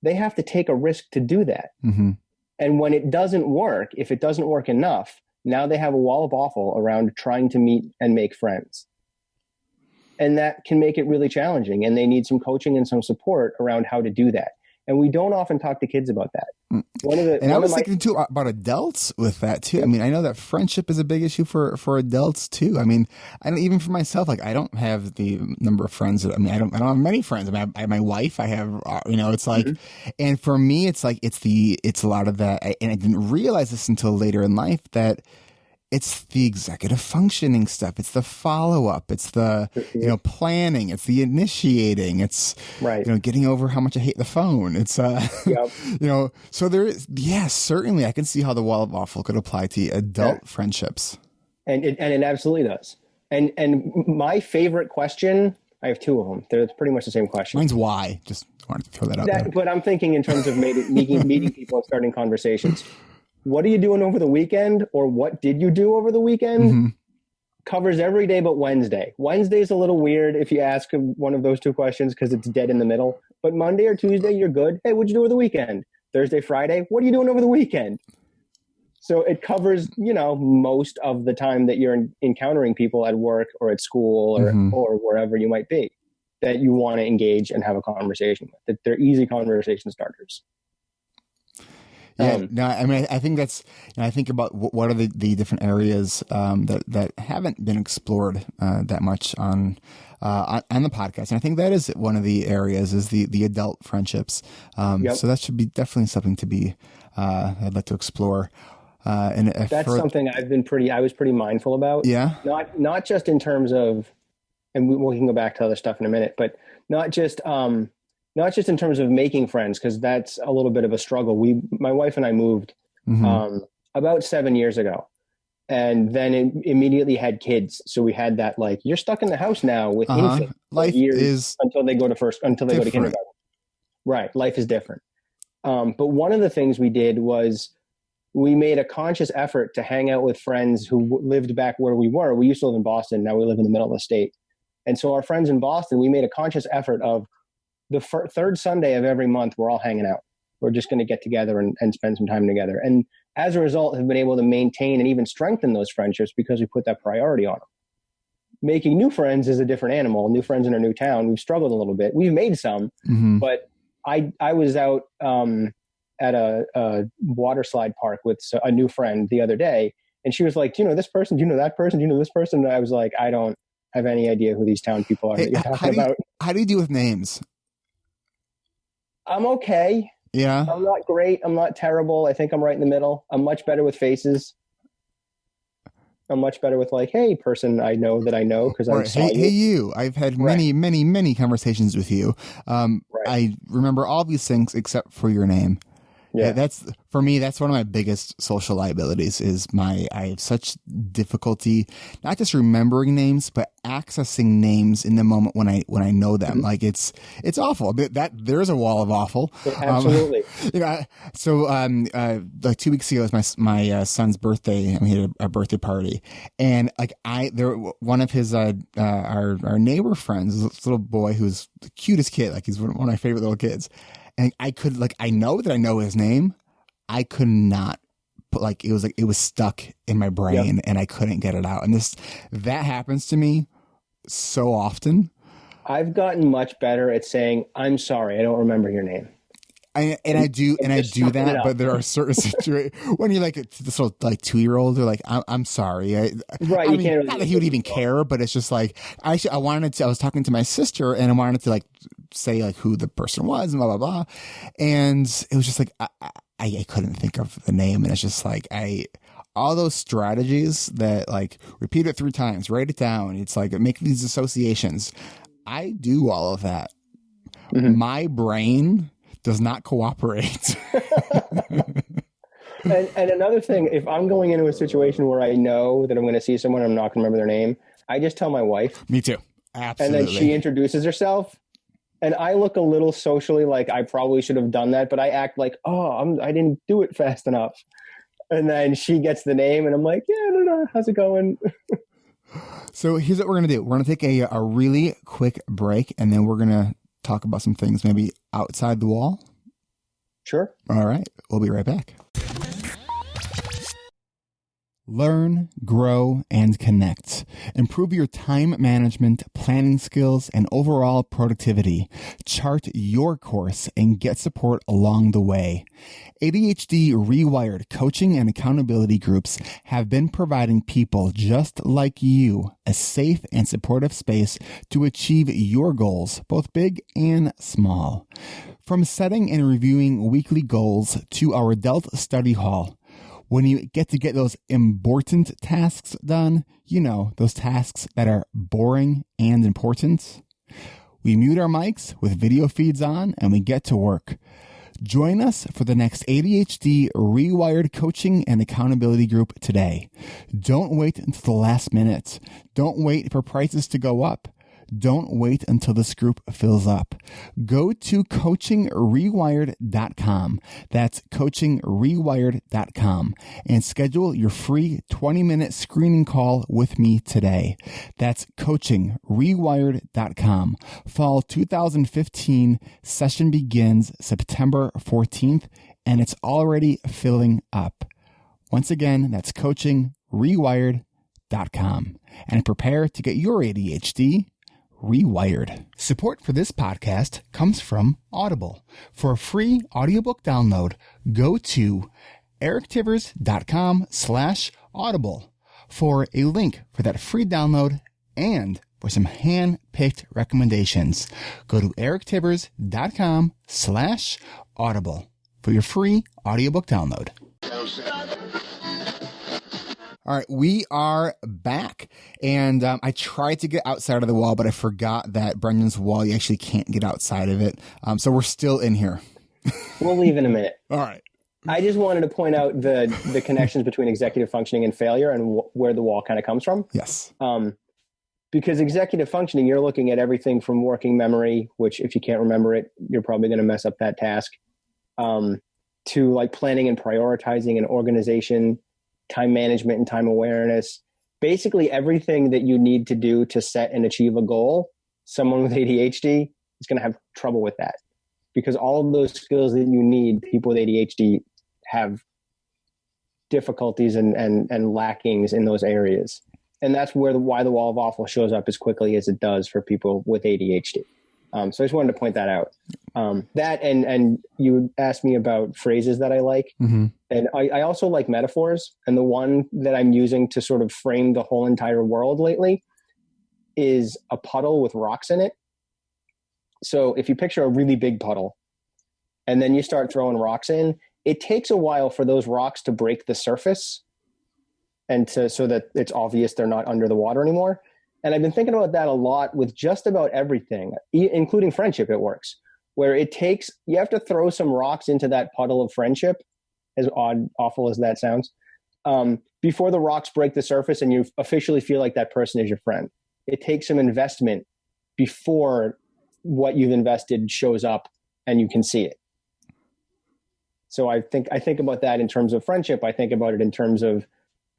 they have to take a risk to do that. Mm-hmm. And when it doesn't work, if it doesn't work enough, now they have a wall of awful around trying to meet and make friends. And that can make it really challenging. And they need some coaching and some support around how to do that. And we don't often talk to kids about that. I was thinking too about adults with that too. I mean, I know that friendship is a big issue for adults too. I mean, even for myself, like, I don't have the number of friends that, I don't have many friends. I mean, I have my wife, I have, it's like, mm-hmm. And for me, it's like, it's a lot of that. And I didn't realize this until later in life, that it's the executive functioning stuff. It's the follow-up. It's the, planning. It's the initiating. It's, right. Getting over how much I hate the phone. It's, yep. So there is, yes, certainly I can see how the wall of awful could apply to adult friendships. And it absolutely does. And my favorite question, I have two of them. They're pretty much the same question. Mine's why. Just wanted to throw that out there. But I'm thinking in terms of meeting people and starting conversations. What are you doing over the weekend, or what did you do over the weekend? Mm-hmm. Covers every day but Wednesday. Wednesday's a little weird if you ask one of those two questions because it's dead in the middle. But Monday or Tuesday, you're good. Hey, what'd you do over the weekend? Thursday, Friday, what are you doing over the weekend? So it covers, most of the time that you're encountering people at work or at school or, mm-hmm. or wherever you might be that you want to engage and have a conversation with. That they're easy conversation starters. Yeah, no, I mean, I think that's, I think about what are the different areas that haven't been explored that much on the podcast. And I think that is one of the areas is the adult friendships. Yep. So that should be definitely something to be, I'd like to explore. And that's something I was pretty mindful about. Yeah. Not just in terms of, and we can go back to other stuff in a minute, but not just in terms of making friends, because that's a little bit of a struggle. My wife and I moved mm-hmm. About 7 years ago, and then immediately had kids. So we had that, like, you're stuck in the house now with infants. Life is until they go to kindergarten. Right, life is different. But one of the things we did was we made a conscious effort to hang out with friends who lived back where we were. We used to live in Boston. Now we live in the middle of the state, and so our friends in Boston, we made a conscious effort of the third Sunday of every month, we're all hanging out. We're just going to get together and spend some time together. And as a result, have been able to maintain and even strengthen those friendships because we put that priority on them. Making new friends is a different animal. New friends in a new town, we've struggled a little bit. We've made some, mm-hmm. but I was out at a water slide park with a new friend the other day, and she was like, do you know this person? Do you know that person? Do you know this person? And I was like, I don't have any idea who these town people are that you're talking about. How do you deal with names? I'm okay. Yeah. I'm not great. I'm not terrible. I think I'm right in the middle. I'm much better with faces. I'm much better with, like, hey, person I know that I know because I saw you. Hey, you. I've had many, many, many conversations with you. Right. I remember all these things except for your name. Yeah. That's for me. That's one of my biggest social liabilities. I have such difficulty not just remembering names, but accessing names in the moment when I know them. Like it's awful. That there's a wall of awful. Absolutely. Like 2 weeks ago was my son's birthday, and we had a birthday party, and like one of his our neighbor friends, this little boy who's the cutest kid, like he's one of my favorite little kids. And I know that I know his name. I could not put it was stuck in my brain and I couldn't get it out. And that happens to me so often. I've gotten much better at saying, I'm sorry, I don't remember your name. I do that, but there are certain situations when you're like this little like 2-year-old, they're like, I'm sorry. Right. I mean, not that he would even care, but it's just like, I was talking to my sister and I wanted to like say like who the person was and blah, blah, blah. And it was just like, I couldn't think of the name. And it's just like, all those strategies that like repeat it 3 times, write it down. It's like make these associations. I do all of that. My brain does not cooperate. and another thing, if I'm going into a situation where I know that I'm going to see someone, I'm not going to remember their name, I just tell my wife. Me too. Absolutely. And then she introduces herself. And I look a little socially like I probably should have done that, but I act like, I didn't do it fast enough. And then she gets the name and I'm like, yeah, no, how's it going? So here's what we're going to do. We're going to take a really quick break, and then we're going to talk about some things maybe outside the wall. Sure. All right. We'll be right back. Learn, grow, and connect. Improve your time management, planning skills, and overall productivity. Chart your course and get support along the way. ADHD Rewired coaching and accountability groups have been providing people just like you a safe and supportive space to achieve your goals, both big and small. From setting and reviewing weekly goals to our adult study hall, when you get those important tasks done, those tasks that are boring and important, we mute our mics with video feeds on and we get to work. Join us for the next ADHD Rewired coaching and accountability group today. Don't wait until the last minute. Don't wait for prices to go up. Don't wait until this group fills up. Go to coachingrewired.com. That's coachingrewired.com and schedule your free 20-minute screening call with me today. That's coachingrewired.com. Fall 2015 session begins September 14th and it's already filling up. Once again, that's coachingrewired.com. And prepare to get your ADHD Rewired. Support for this podcast comes from Audible. For a free audiobook download, go to erictivers.com/audible for a link for that free download and for some hand-picked recommendations. Go to erictivers.com/audible for your free audiobook download. All right, we are back, and I tried to get outside of the wall, but I forgot that Brendan's wall, you actually can't get outside of it, so we're still in here. We'll leave in a minute. All right. I just wanted to point out the connections between executive functioning and failure and where the wall kind of comes from. Yes. Because executive functioning, you're looking at everything from working memory, which if you can't remember it, you're probably going to mess up that task, to like planning and prioritizing and organization, time management and time awareness, basically everything that you need to do to set and achieve a goal. Someone with ADHD is going to have trouble with that because all of those skills that you need, people with ADHD have difficulties and lackings in those areas. And that's why the wall of awful shows up as quickly as it does for people with ADHD. So I just wanted to point that out. That and you asked me about phrases that I like. Mm-hmm. And I also like metaphors. And the one that I'm using to sort of frame the whole entire world lately is a puddle with rocks in it. So if you picture a really big puddle and then you start throwing rocks in, it takes a while for those rocks to break the surface and so that it's obvious they're not under the water anymore. And I've been thinking about that a lot with just about everything, including friendship. It works. where you have to throw some rocks into that puddle of friendship, as awful as that sounds, before the rocks break the surface and you officially feel like that person is your friend. It takes some investment before what you've invested shows up and you can see it. So I think about that in terms of friendship. I think about it in terms of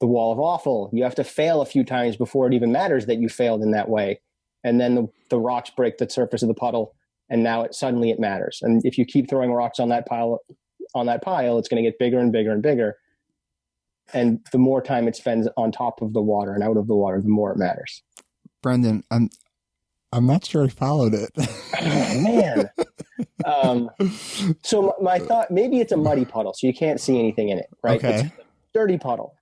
the wall of awful. You have to fail a few times before it even matters that you failed in that way. And then the rocks break the surface of the puddle, and now suddenly it matters. And if you keep throwing rocks on that pile, it's going to get bigger and bigger and bigger. And the more time it spends on top of the water and out of the water, the more it matters. Brendan, I'm not sure I followed it. Oh, man. So my thought, maybe it's a muddy puddle, so you can't see anything in it, right? Okay. It's a dirty puddle.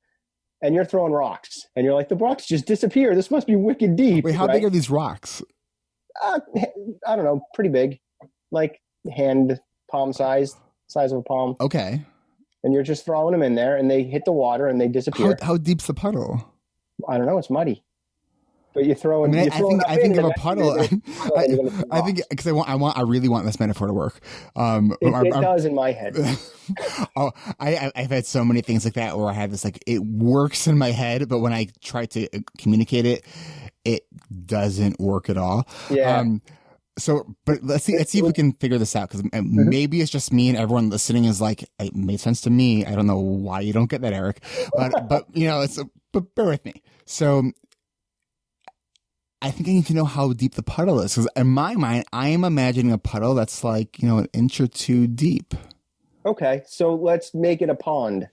And you're throwing rocks. And you're like, the rocks just disappear. This must be wicked deep. Wait, how big are these rocks? I don't know. Pretty big. Like palm size of a palm. Okay. And you're just throwing them in there, and they hit the water, and they disappear. How deep's the puddle? I don't know. It's muddy. But you throw in. I think of a puddle. I think because I really want this metaphor to work. It does in my head. I've had so many things like that where I have this it works in my head, but when I try to communicate it, it doesn't work at all. Yeah. But let's see if we can figure this out, because maybe it's just me and everyone listening is like, it made sense to me. I don't know why you don't get that, Eric, but but bear with me. So I think I need to know how deep the puddle is, because in my mind, I am imagining a puddle that's an inch or two deep. Okay, so let's make it a pond.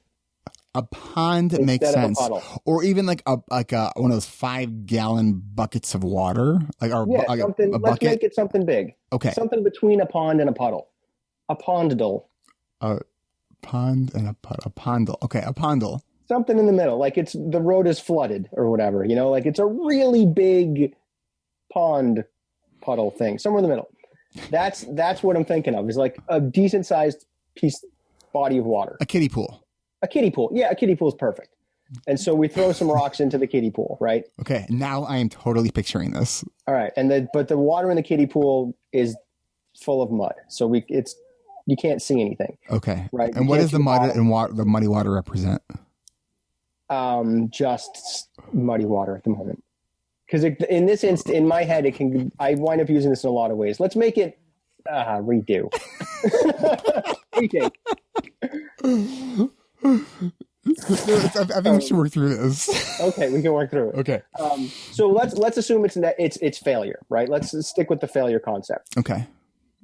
A pond makes sense, or even like one of those 5-gallon buckets of water, a bucket. Let's make it something big. Okay, something between a pond and a puddle. A pondle. A pond and a pondle. Okay, a pondle. Something in the middle, like the road is flooded or whatever. Like it's a really big pond puddle thing somewhere in the middle. That's what I'm thinking of. Is like a decent sized body of water. A kiddie pool. A kiddie pool. Yeah, a kiddie pool is perfect. And so we throw some rocks into the kiddie pool, right? Okay, now I am totally picturing this. All right, but the water in the kiddie pool is full of mud, so you can't see anything. Okay, right. And what does the mud and the muddy water represent? Just muddy water at the moment. Because in my head, I wind up using this in a lot of ways. Let's make it redo. Retake. I think we should work through this. Okay, we can work through it. Okay. So let's assume it's failure, right? Let's stick with the failure concept. Okay.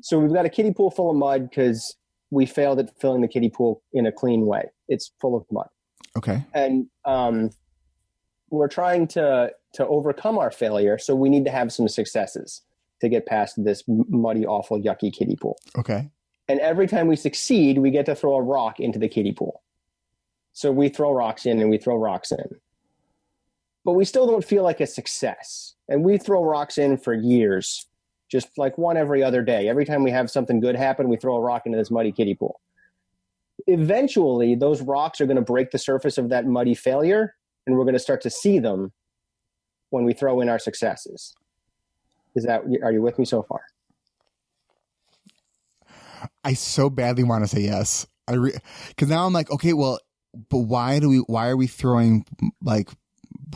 So we've got a kiddie pool full of mud because we failed at filling the kiddie pool in a clean way. It's full of mud. Okay. And we're trying to overcome our failure, so we need to have some successes to get past this muddy, awful, yucky kiddie pool. Okay. And every time we succeed, we get to throw a rock into the kiddie pool. So we throw rocks in and we throw rocks in. But we still don't feel like a success. And we throw rocks in for years, just like one every other day. Every time we have something good happen, we throw a rock into this muddy kiddie pool. Eventually, those rocks are going to break the surface of that muddy failure, and we're going to start to see them when we throw in our successes. Are you with me so far? I so badly want to say yes. Because now I'm like, okay, well, but why are we throwing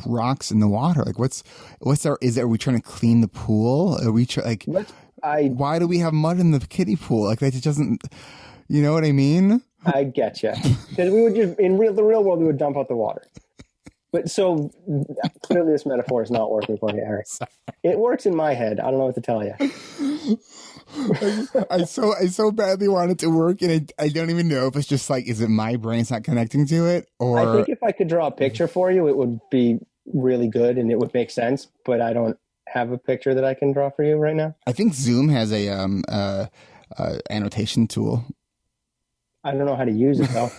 rocks in the water? Like are we trying to clean the pool? Are we why do we have mud in the kiddie pool? Like that just doesn't, you know what I mean? I get you. Because we would just, the real world, we would dump out the water. But so clearly this metaphor is not working for you, Eric. It works in my head. I don't know what to tell you. I so badly want it to work, and I don't even know if it's just is it my brain's not connecting to it, or I think if I could draw a picture for you, it would be really good and it would make sense. But I don't have a picture that I can draw for you right now. I think Zoom has a annotation tool. I don't know how to use it though.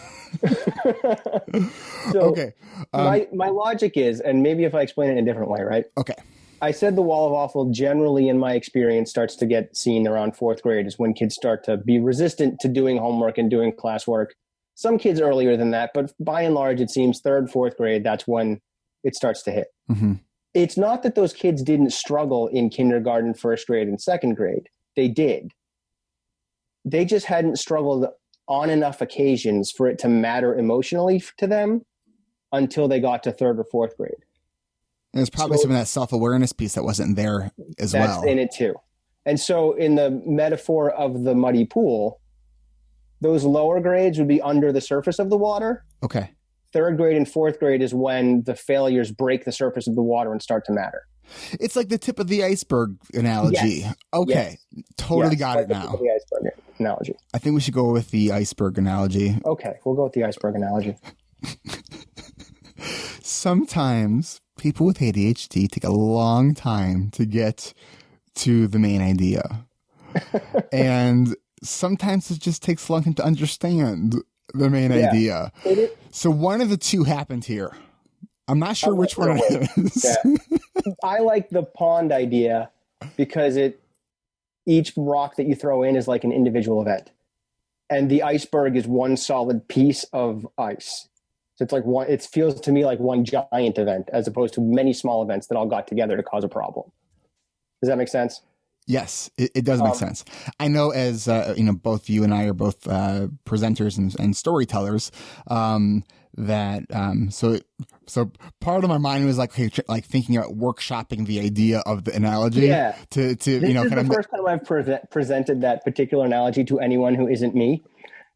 So okay. My logic is, and maybe if I explain it in a different way, right? Okay. I said the wall of awful generally in my experience starts to get seen around 4th grade is when kids start to be resistant to doing homework and doing classwork. Some kids earlier than that, but by and large, it seems 3rd, 4th grade, that's when it starts to hit. Mm-hmm. It's not that those kids didn't struggle in kindergarten, 1st grade, and 2nd grade. They did. they just hadn't struggled on enough occasions for it to matter emotionally to them until they got to 3rd or 4th grade. And there's probably some of that self-awareness piece that wasn't there as well. That's in it too. And so in the metaphor of the muddy pool, those lower grades would be under the surface of the water. Okay. 3rd grade and 4th grade is when the failures break the surface of the water and start to matter. It's like the tip of the iceberg analogy. Yes. Okay. Yes. Totally got it now. The iceberg analogy. I think we should go with the iceberg analogy. Okay. We'll go with the iceberg analogy. Sometimes people with ADHD take a long time to get to the main idea. And sometimes it just takes a long time to understand the main idea. So one of the two happened here. I'm not sure which one it is. Yeah. I like the pond idea because each rock that you throw in is like an individual event. And the iceberg is one solid piece of ice. So it's like it feels to me like one giant event as opposed to many small events that all got together to cause a problem. Does that make sense? Yes, it does make sense. I know as, both you and I are both presenters and storytellers, so part of my mind was like, okay, like thinking about workshopping the idea of the analogy. Yeah. This is the first time I've presented that particular analogy to anyone who isn't me.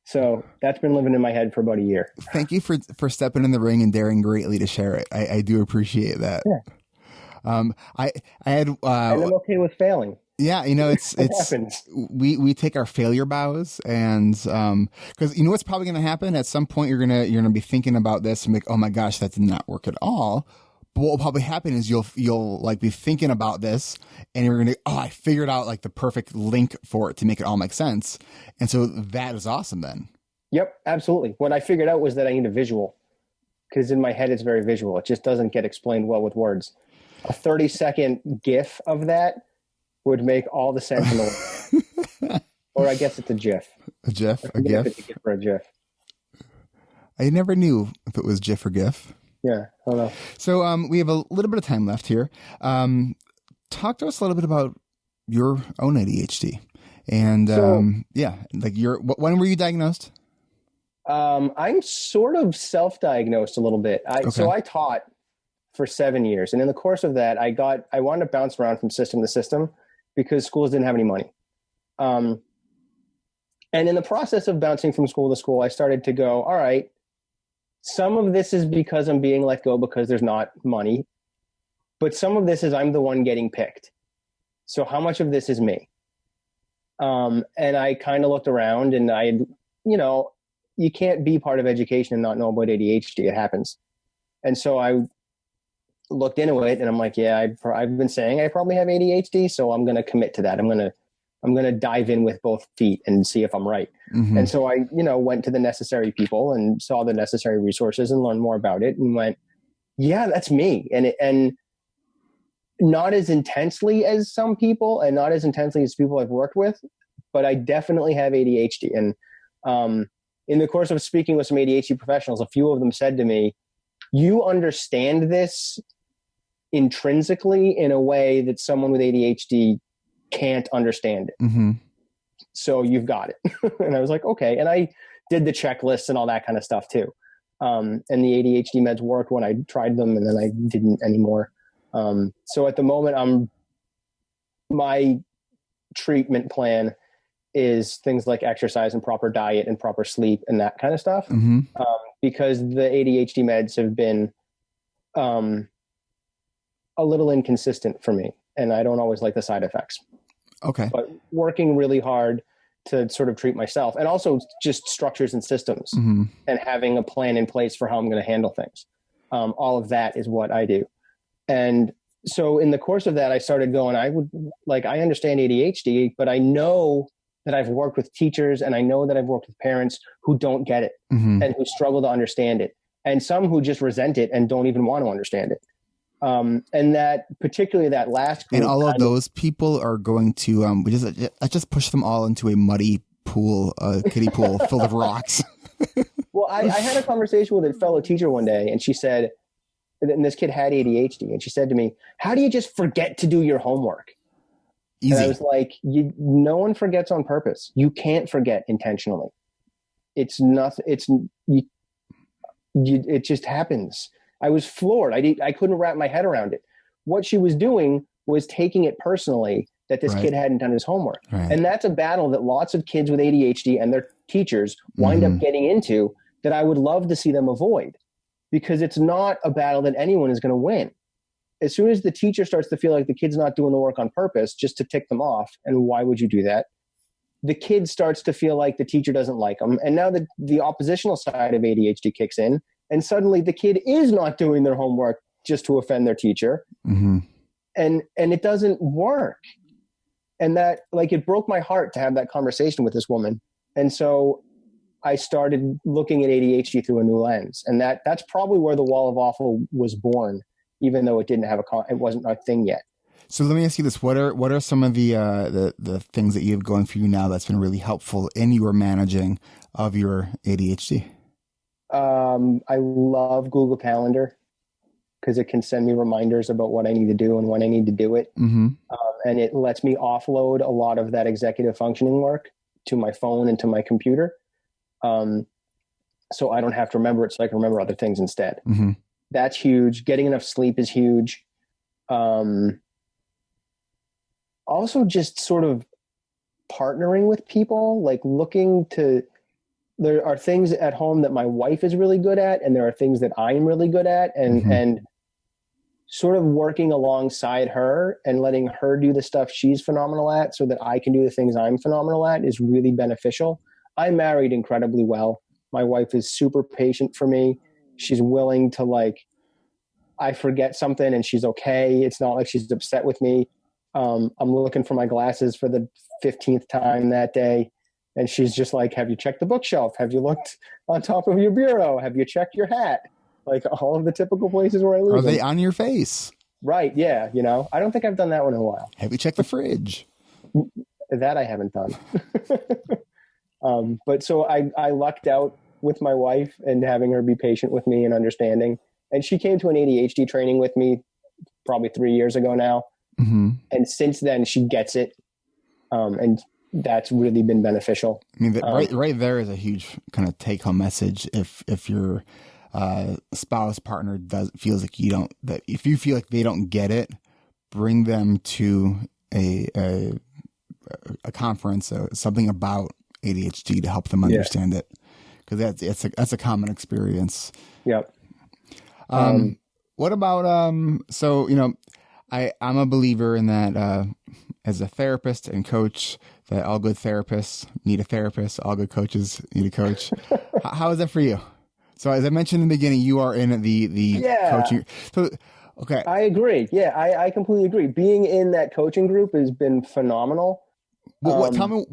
So that's been living in my head for about a year. Thank you for stepping in the ring and daring greatly to share it. I do appreciate that. Yeah. I had, and I'm okay with failing. Yeah, it's happens. We take our failure bows, and because what's probably going to happen at some point, you're gonna be thinking about this and be like, oh my gosh, that did not work at all. But what will probably happen is you'll like be thinking about this, and you're gonna I figured out like the perfect link for it to make it all make sense, and so that is awesome then. Yep, absolutely. What I figured out was that I need a visual, because in my head it's very visual. It just doesn't get explained well with words. A 30-second GIF of that would make all the sense in the world. Or I guess it's a GIF. A GIF? A GIF? It's a GIF or a GIF. I never knew if it was GIF or GIF. Yeah, I don't know. So we have a little bit of time left here. Talk to us a little bit about your own ADHD. And when were you diagnosed? I'm sort of self-diagnosed a little bit. So I taught for 7 years. And in the course of that, I wound up bouncing around from system to system because schools didn't have any money. And in the process of bouncing from school to school, I started to go, all right, some of this is because I'm being let go because there's not money, but some of this is I'm the one getting picked. So how much of this is me? And I kind of looked around and you can't be part of education and not know about ADHD. It happens. And so I looked into it and I'm like, yeah, I've been saying I probably have ADHD. So I'm going to commit to that. I'm going to dive in with both feet and see if I'm right. Mm-hmm. And so I, went to the necessary people and saw the necessary resources and learned more about it and went, yeah, that's me. And not as intensely as some people and not as intensely as people I've worked with, but I definitely have ADHD. And in the course of speaking with some ADHD professionals, a few of them said to me, you understand this intrinsically in a way that someone with ADHD can't understand it. Mm-hmm. So you've got it. And I was like, okay. And I did the checklists and all that kind of stuff too. And the ADHD meds worked when I tried them and then I didn't anymore. So at the moment, my treatment plan is things like exercise and proper diet and proper sleep and that kind of stuff. Mm-hmm. Because the ADHD meds have been a little inconsistent for me, and I don't always like the side effects. Okay. But working really hard to sort of treat myself, and also just structures and systems, mm-hmm. and having a plan in place for how I'm going to handle things. All of that is what I do. And so in the course of that, I started going, I understand ADHD, but I know that I've worked with teachers and I know that I've worked with parents who don't get it, mm-hmm. and who struggle to understand it, and some who just resent it and don't even want to understand it. And that particularly that last group, and all of those people are going to I just push them all into a muddy pool, kiddie pool filled of rocks. Well, I had a conversation with a fellow teacher one day, and she said, and this kid had ADHD, and she said to me, how do you just forget to do your homework? Easy. And I was like, no one forgets on purpose. You can't forget intentionally. It's nothing. It just happens. I was floored. I couldn't wrap my head around it. What she was doing was taking it personally that this kid hadn't done his homework. Right. And that's a battle that lots of kids with ADHD and their teachers wind up getting into that I would love to see them avoid, because it's not a battle that anyone is going to win. As soon as the teacher starts to feel like the kid's not doing the work on purpose just to tick them off, and why would you do that? The kid starts to feel like the teacher doesn't like them. And now the oppositional side of ADHD kicks in, and suddenly the kid is not doing their homework just to offend their teacher. And it doesn't work. And that, like, it broke my heart to have that conversation with this woman. And so I started looking at ADHD through a new lens. And that's probably where the Wall of Awful was born, even though it didn't have it wasn't a thing yet. So let me ask you this: what are some of the things that you have going for you now that's been really helpful in your managing of your ADHD? I love Google Calendar because it can send me reminders about what I need to do and when I need to do it. And it lets me offload a lot of that executive functioning work to my phone and to my computer. So I don't have to remember it, so I can remember other things instead. That's huge. Getting enough sleep is huge. Also just sort of partnering with people, like there are things at home that my wife is really good at, and there are things that I'm really good at, and sort of working alongside her and letting her do the stuff she's phenomenal at so that I can do the things I'm phenomenal at is really beneficial. I married incredibly well. My wife is super patient for me. She's willing to, like, I forget something and she's okay. It's not like she's upset with me. I'm looking for my glasses for the 15th time that day, and she's just like, have you checked the bookshelf? Have you looked on top of your bureau? Have you checked your hat? Like, all of the typical places where I live. Are they on your face? Right. Yeah. I don't think I've done that one in a while. Have you checked the fridge? That I haven't done. But so I lucked out with my wife and having her be patient with me and understanding. And she came to an ADHD training with me probably 3 years ago now. And since then she gets it. And that's really been beneficial. I mean, right there is a huge kind of take home message. If your spouse partner feels like if you feel like they don't get it, bring them to a conference, something about ADHD to help them understand it. Because that's a common experience. Yep. What about I'm a believer in that as a therapist and coach, that all good therapists need a therapist, all good coaches need a coach. How is that for you? So as I mentioned in the beginning, you are in the coaching. So okay, I agree. Yeah, I completely agree. Being in that coaching group has been phenomenal. Tell me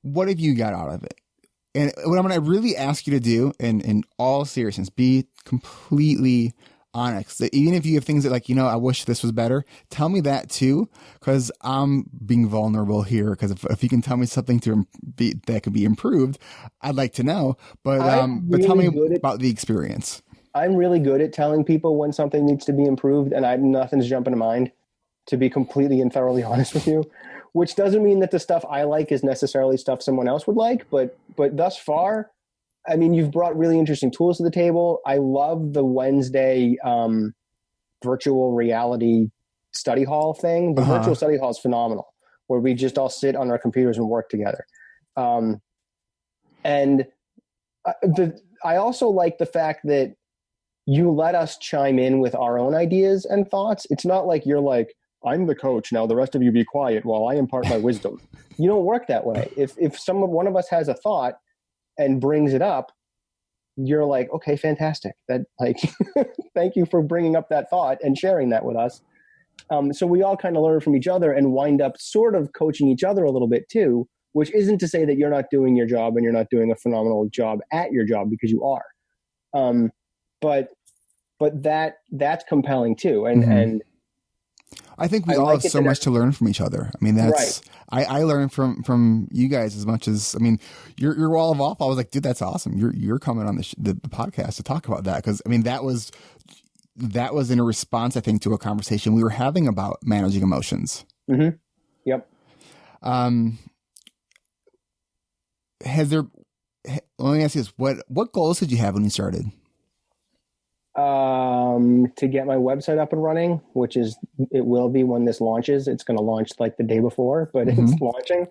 what have you got out of it? And what I'm going to really ask you to do, in all seriousness, be completely honest. Even if you have things that, like, I wish this was better, tell me that too, because I'm being vulnerable here. Because if you can tell me something that could be improved, I'd like to know. But tell me about the experience. I'm really good at telling people when something needs to be improved, and nothing's jumping to mind, to be completely and thoroughly honest with you. Which doesn't mean that the stuff I like is necessarily stuff someone else would like, but thus far, I mean, you've brought really interesting tools to the table. I love the Wednesday virtual reality study hall thing. The virtual study hall is phenomenal, where we just all sit on our computers and work together. And I also like the fact that you let us chime in with our own ideas and thoughts. It's not like you're like, I'm the coach, now the rest of you be quiet while I impart my wisdom. You don't work that way. If one of us has a thought and brings it up, you're like, okay, fantastic. That, like, thank you for bringing up that thought and sharing that with us. So we all kind of learn from each other and wind up sort of coaching each other a little bit too, which isn't to say that you're not doing your job and you're not doing a phenomenal job at your job, because you are. But that's compelling too. And I think we all have so much to learn from each other. I mean, that's right. I learned from you guys as much as, I mean, your Wall of Awful. I was like, dude, that's awesome. You're coming on the podcast to talk about that, because I mean that was in a response, I think, to a conversation we were having about managing emotions. Yep. Let me ask you this: what goals did you have when you started? To get my website up and running, it will be when this launches. It's going to launch like the day before, but it's launching.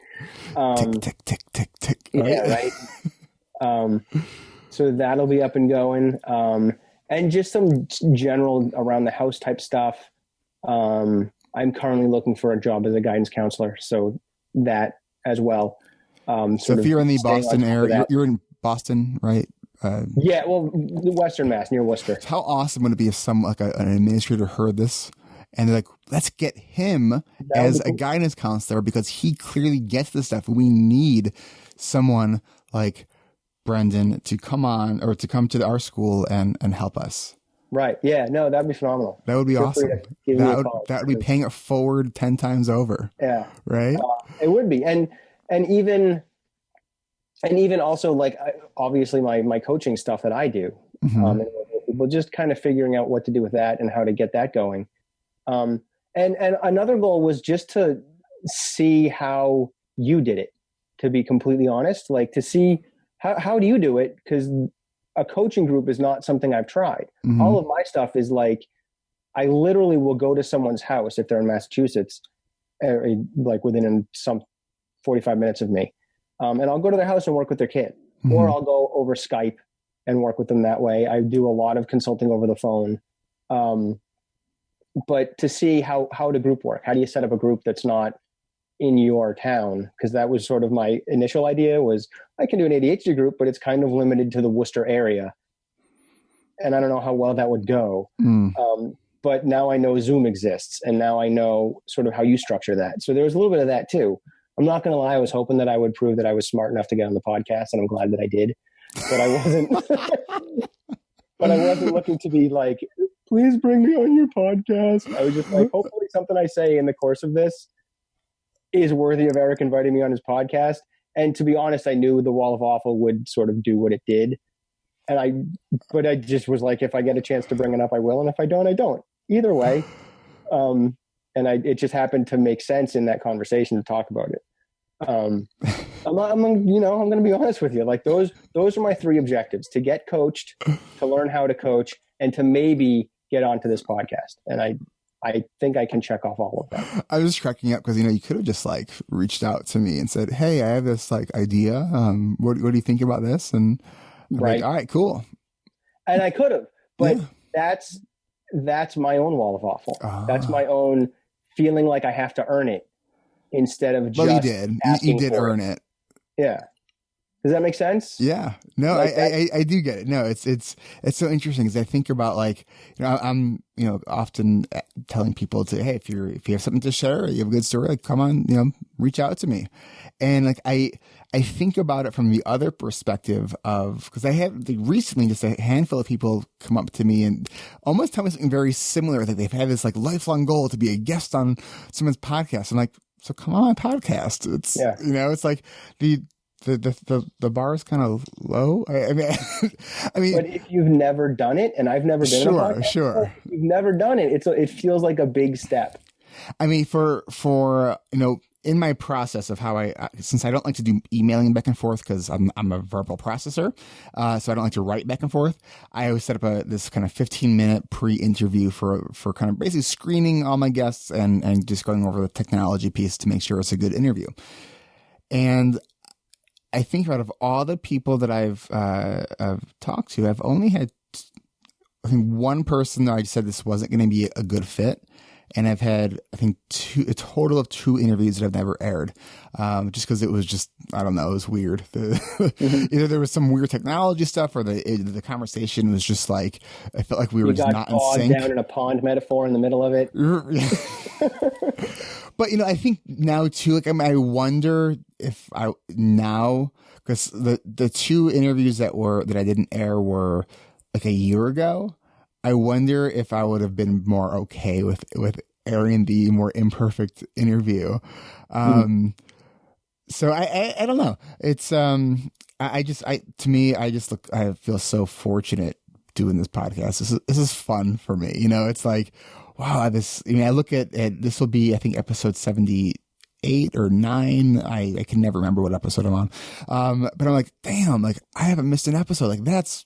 Tick, tick, tick, tick, tick. Right? Yeah, right. So that'll be up and going. And just some general around the house type stuff. I'm currently looking for a job as a guidance counselor. So that as well. So if you're in the Boston area, you're in Boston, right? Yeah, well, the Western Mass, near Worcester. How awesome would it be if an administrator heard this and they're like, let's get him as a guidance counselor because he clearly gets this stuff. We need someone like Brendan to come on or to come to our school and help us. Right. Yeah. No, that'd be phenomenal. That would be awesome. That would be paying it forward 10 times over. Yeah. Right. It would be. And even also like obviously my coaching stuff that I do, and people just kind of figuring out what to do with that and how to get that going. And another goal was just to see how you did it, to be completely honest, like to see how do you do it? Because a coaching group is not something I've tried. All of my stuff is like, I literally will go to someone's house if they're in Massachusetts, like within some 45 minutes of me. And I'll go to their house and work with their kid, or I'll go over Skype and work with them that way. I do a lot of consulting over the phone. But to see how to group work, how do you set up a group that's not in your town? Because that was sort of my initial idea was I can do an ADHD group, but it's kind of limited to the Worcester area. And I don't know how well that would go. But now I know Zoom exists, and now I know sort of how you structure that. So there was a little bit of that too. I'm not going to lie. I was hoping that I would prove that I was smart enough to get on the podcast, and I'm glad that I did, but I wasn't, but I wasn't looking to be like, please bring me on your podcast. I was just like, hopefully something I say in the course of this is worthy of Eric inviting me on his podcast. And to be honest, I knew the Wall of Awful would sort of do what it did. But I just was like, if I get a chance to bring it up, I will. And if I don't, I don't. Either way. It just happened to make sense in that conversation to talk about it. I'm going to be honest with you. Like those are my three objectives: to get coached, to learn how to coach, and to maybe get onto this podcast. And I think I can check off all of that. I was just cracking up because, you could have just like reached out to me and said, hey, I have this like idea. What do you think about this? And I'm like, all right, cool. And I could have, but that's my own Wall of Awful. That's my own feeling like I have to earn it instead of just. Well, you did. You did earn it. Yeah. Does that make sense? Yeah. No, like I do get it. No, it's so interesting because I think about like, I'm, often telling people to, hey, if you have something to share, you have a good story, like come on, reach out to me. And like, I think about it from the other perspective of, because I have recently just a handful of people come up to me and almost tell me something very similar, that they've had this like lifelong goal to be a guest on someone's podcast. I'm like, so come on my podcast. It's, it's like the bar is kind of low. I mean, but if you've never done it, and I've never been on a podcast, if you've never done it, it feels like a big step. I mean, for in my process of how since I don't like to do emailing back and forth because I'm a verbal processor, so I don't like to write back and forth. I always set up this kind of 15-minute pre-interview for kind of basically screening all my guests and just going over the technology piece to make sure it's a good interview. And I think out of all the people that I've talked to, I've only had, I think, one person that I said this wasn't going to be a good fit. And I've had, I think, a total of 2 interviews that I've never aired, just because it was just, I don't know, it was weird. Either there was some weird technology stuff, or the conversation was just like, I felt like we were just not in sync. Down in a pond metaphor in the middle of it. But I think now too, like I wonder if because the 2 interviews that I didn't air were like a year ago. I wonder if I would have been more okay with airing the more imperfect interview. So I don't know. It's I feel so fortunate doing this podcast. This is fun for me. It's like, wow, I look at this will be, I think, episode 78. 8 or 9. I can never remember what episode I'm on. But I'm like, damn, like I haven't missed an episode. Like that's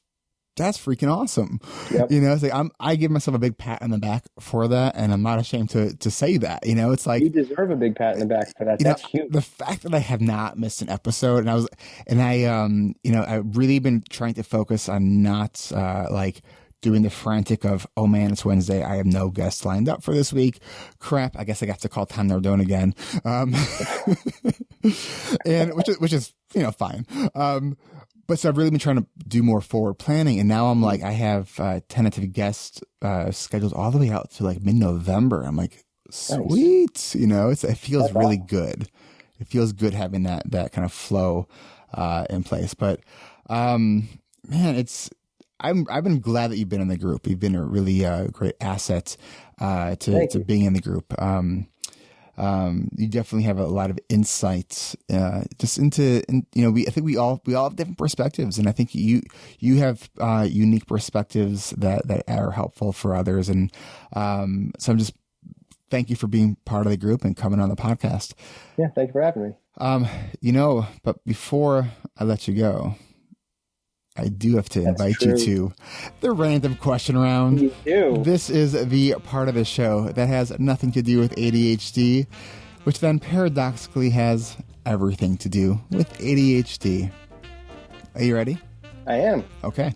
freaking awesome. Yep. You know, it's like I give myself a big pat on the back for that, and I'm not ashamed to say that. You know, it's like you deserve a big pat on the back for that. That's huge. The fact that I have not missed an episode, and I've really been trying to focus on not like doing the frantic of, oh man, it's Wednesday, I have no guests lined up for this week. Crap, I guess I got to call Tom Nardone again. And which is fine. But so I've really been trying to do more forward planning, and now I'm like, I have tentative guests scheduled all the way out to like mid-November. I'm like, sweet, nice. It feels That's really awesome. Good. It feels good having that kind of flow in place. But man, I've been glad that you've been in the group. You've been a really great asset to being in the group. You definitely have a lot of insights just into, I think we all have different perspectives, and I think you have unique perspectives that are helpful for others. And so I'm just thank you for being part of the group and coming on the podcast. Yeah, thank you for having me. But before I let you go, I do have to invite you to the random question round. You do. This is the part of the show that has nothing to do with ADHD, which then paradoxically has everything to do with ADHD. Are you ready? I am. Okay.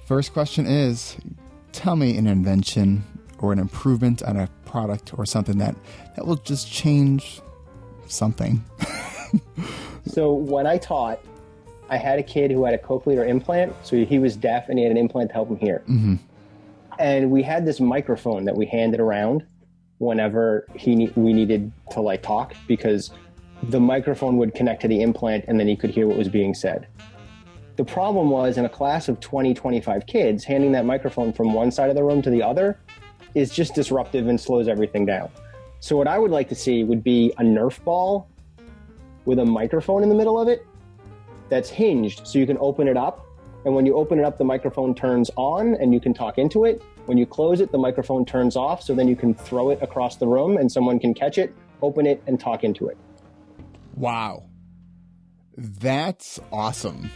First question is, tell me an invention or an improvement on a product or something that will just change something. So when I taught, I had a kid who had a cochlear implant, so he was deaf and he had an implant to help him hear. Mm-hmm. And we had this microphone that we handed around whenever we needed to like talk, because the microphone would connect to the implant and then he could hear what was being said. The problem was, in a class of 20, 25 kids, handing that microphone from one side of the room to the other is just disruptive and slows everything down. So what I would like to see would be a Nerf ball with a microphone in the middle of it that's hinged, so you can open it up, and when you open it up, the microphone turns on and you can talk into it. When you close it, the microphone turns off, so then you can throw it across the room and someone can catch it, open it, and talk into it. Wow. That's awesome.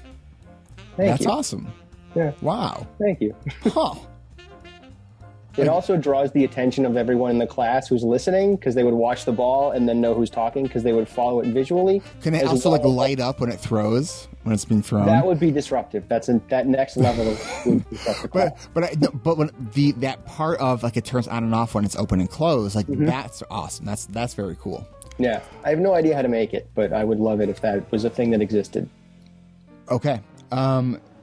Thank you. Awesome. Yeah. Wow. Thank you. Huh. It also draws the attention of everyone in the class who's listening, because they would watch the ball and then know who's talking because they would follow it visually. Can it also like light up when it throws, when it's being thrown? That would be disruptive. That next level of disruptive. but when that part of like it turns on and off when it's open and closed, like that's awesome. That's very cool. Yeah, I have no idea how to make it, but I would love it if that was a thing that existed. Okay,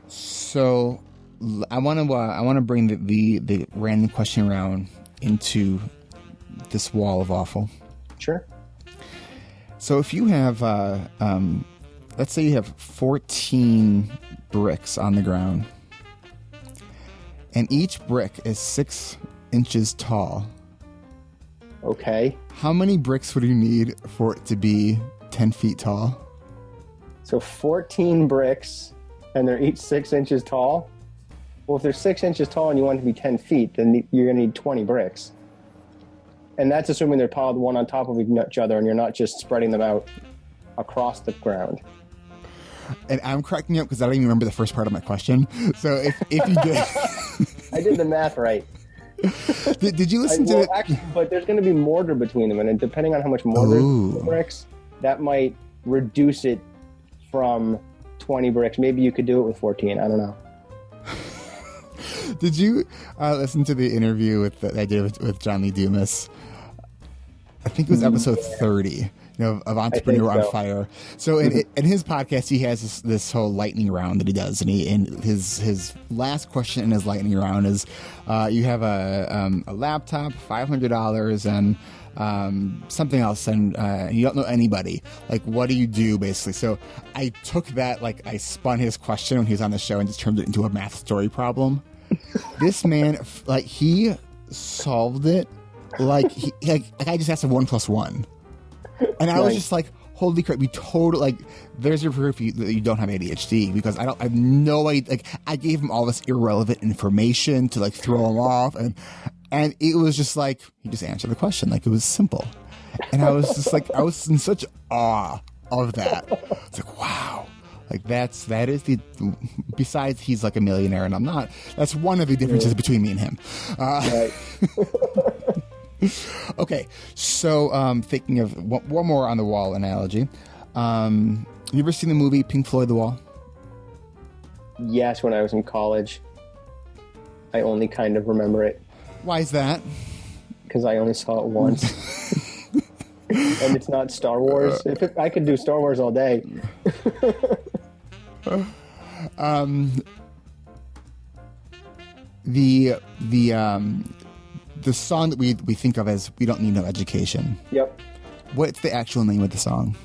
so I want to bring the random question round into this wall of awful. Sure. So if you have, let's say you have 14 bricks on the ground, and each brick is 6 inches tall. Okay. How many bricks would you need for it to be 10 feet tall? So 14 bricks, and they're each 6 inches tall? Well, if they're 6 inches tall and you want it to be 10 feet, then you're going to need 20 bricks. And that's assuming they're piled one on top of each other and you're not just spreading them out across the ground. And I'm cracking up because I don't even remember the first part of my question. So if you did... I did the math right. Did you listen to it? Actually, but there's going to be mortar between them, and depending on how much mortar the bricks, that might reduce it from 20 bricks. Maybe you could do it with 14. I don't know. Did you listen to the interview that I did with John Lee Dumas? I think it was episode 30, of Entrepreneur on Fire. So in his podcast, he has this whole lightning round that he does, and his last question in his lightning round is, you have a laptop, $500, and something else, and you don't know anybody. Like, what do you do, basically? So I took that, like, I spun his question when he was on the show and just turned it into a math story problem. This man, like, he solved it. Like I just asked him 1 + 1, and I was just like, "Holy crap!" We totally like. There's your proof that you don't have ADHD, because I have no idea. Like, I gave him all this irrelevant information to like throw him off, and it was just like he just answered the question. Like, it was simple, And I was just like, I was in such awe of that. It's like, wow. Like that is the, besides he's like a millionaire and I'm not, that's one of the differences between me and him. Right. Okay. So, thinking of one more on the wall analogy. You ever seen the movie Pink Floyd, The Wall? Yes, when I was in college. I only kind of remember it. Why is that? Because I only saw it once. And it's not Star Wars. I could do Star Wars all day. The song that we think of as "We Don't Need No Education." Yep. What's the actual name of the song?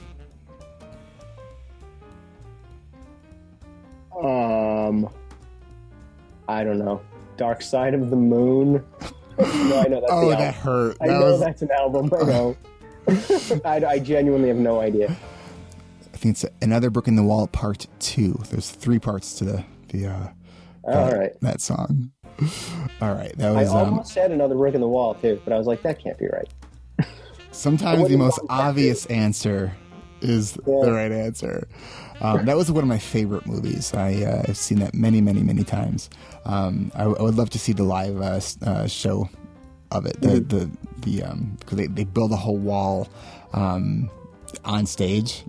I don't know. Dark Side of the Moon. No, I know that's the album. That hurt. I know that's an album. I know. I genuinely have no idea. I think it's Another Brick in the Wall Part 2. There's 3 parts to All right. that song. All right. That was. I almost said Another Brick in the Wall too, but I was like, that can't be right. Sometimes the most obvious answer is the right answer. That was one of my favorite movies. I've seen that many, many, many times. I would love to see the live show of it. Because they build a whole wall on stage.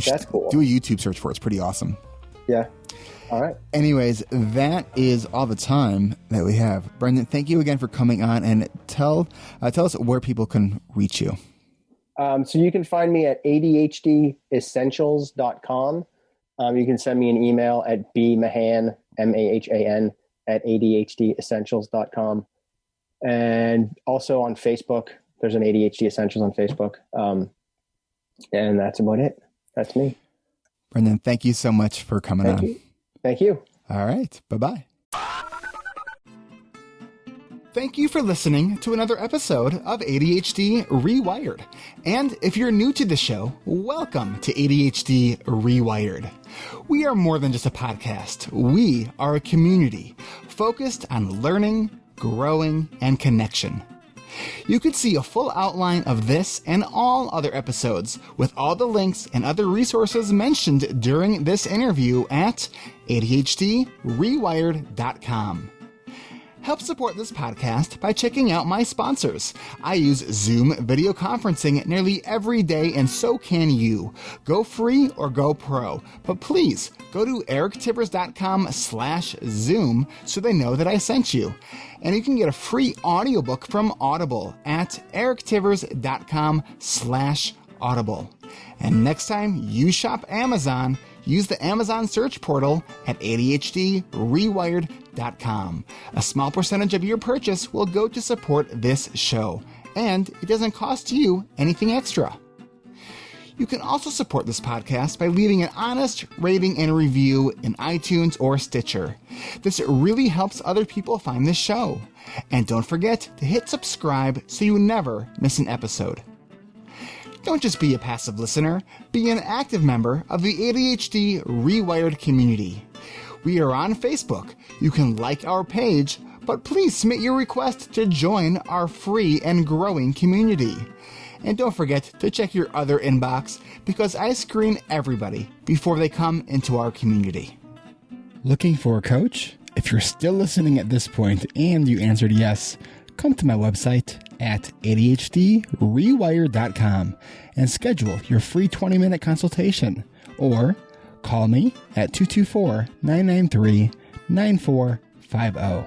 That's cool. Do a YouTube search for it. It's pretty awesome. Yeah. All right. Anyways, that is all the time that we have. Brendan, thank you again for coming on, and tell us where people can reach you. So you can find me at adhdessentials.com. You can send me an email at bmahan, MAHAN, at adhdessentials.com. And also on Facebook, there's an ADHD Essentials on Facebook. And that's about it. That's me. Brendan, thank you so much for coming on. Thank you. All right. Bye-bye. Thank you for listening to another episode of ADHD Rewired. And if you're new to the show, welcome to ADHD Rewired. We are more than just a podcast. We are a community focused on learning, growing, and connection. You could see a full outline of this and all other episodes with all the links and other resources mentioned during this interview at ADHDrewired.com. Help support this podcast by checking out my sponsors. I use Zoom video conferencing nearly every day, and so can you. Go free or go pro. But please, go to erictivers.com/Zoom so they know that I sent you. And you can get a free audiobook from Audible at erictivers.com/Audible. And next time you shop Amazon, use the Amazon search portal at ADHDrewired.com. A small percentage of your purchase will go to support this show, and it doesn't cost you anything extra. You can also support this podcast by leaving an honest rating and review in iTunes or Stitcher. This really helps other people find this show. And don't forget to hit subscribe so you never miss an episode. Don't just be a passive listener, be an active member of the ADHD Rewired community. We are on Facebook. You can like our page, but please submit your request to join our free and growing community. And don't forget to check your other inbox because I screen everybody before they come into our community. Looking for a coach? If you're still listening at this point and you answered yes, come to my website at ADHDrewired.com and schedule your free 20-minute consultation, or call me at 224-993-9450.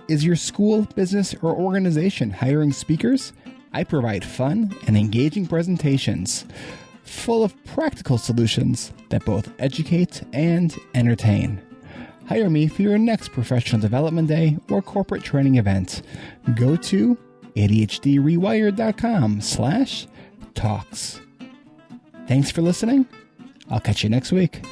Is your school, business, or organization hiring speakers? I provide fun and engaging presentations full of practical solutions that both educate and entertain. Hire me for your next professional development day or corporate training event. Go to ADHDrewired.com/talks. Thanks for listening. I'll catch you next week.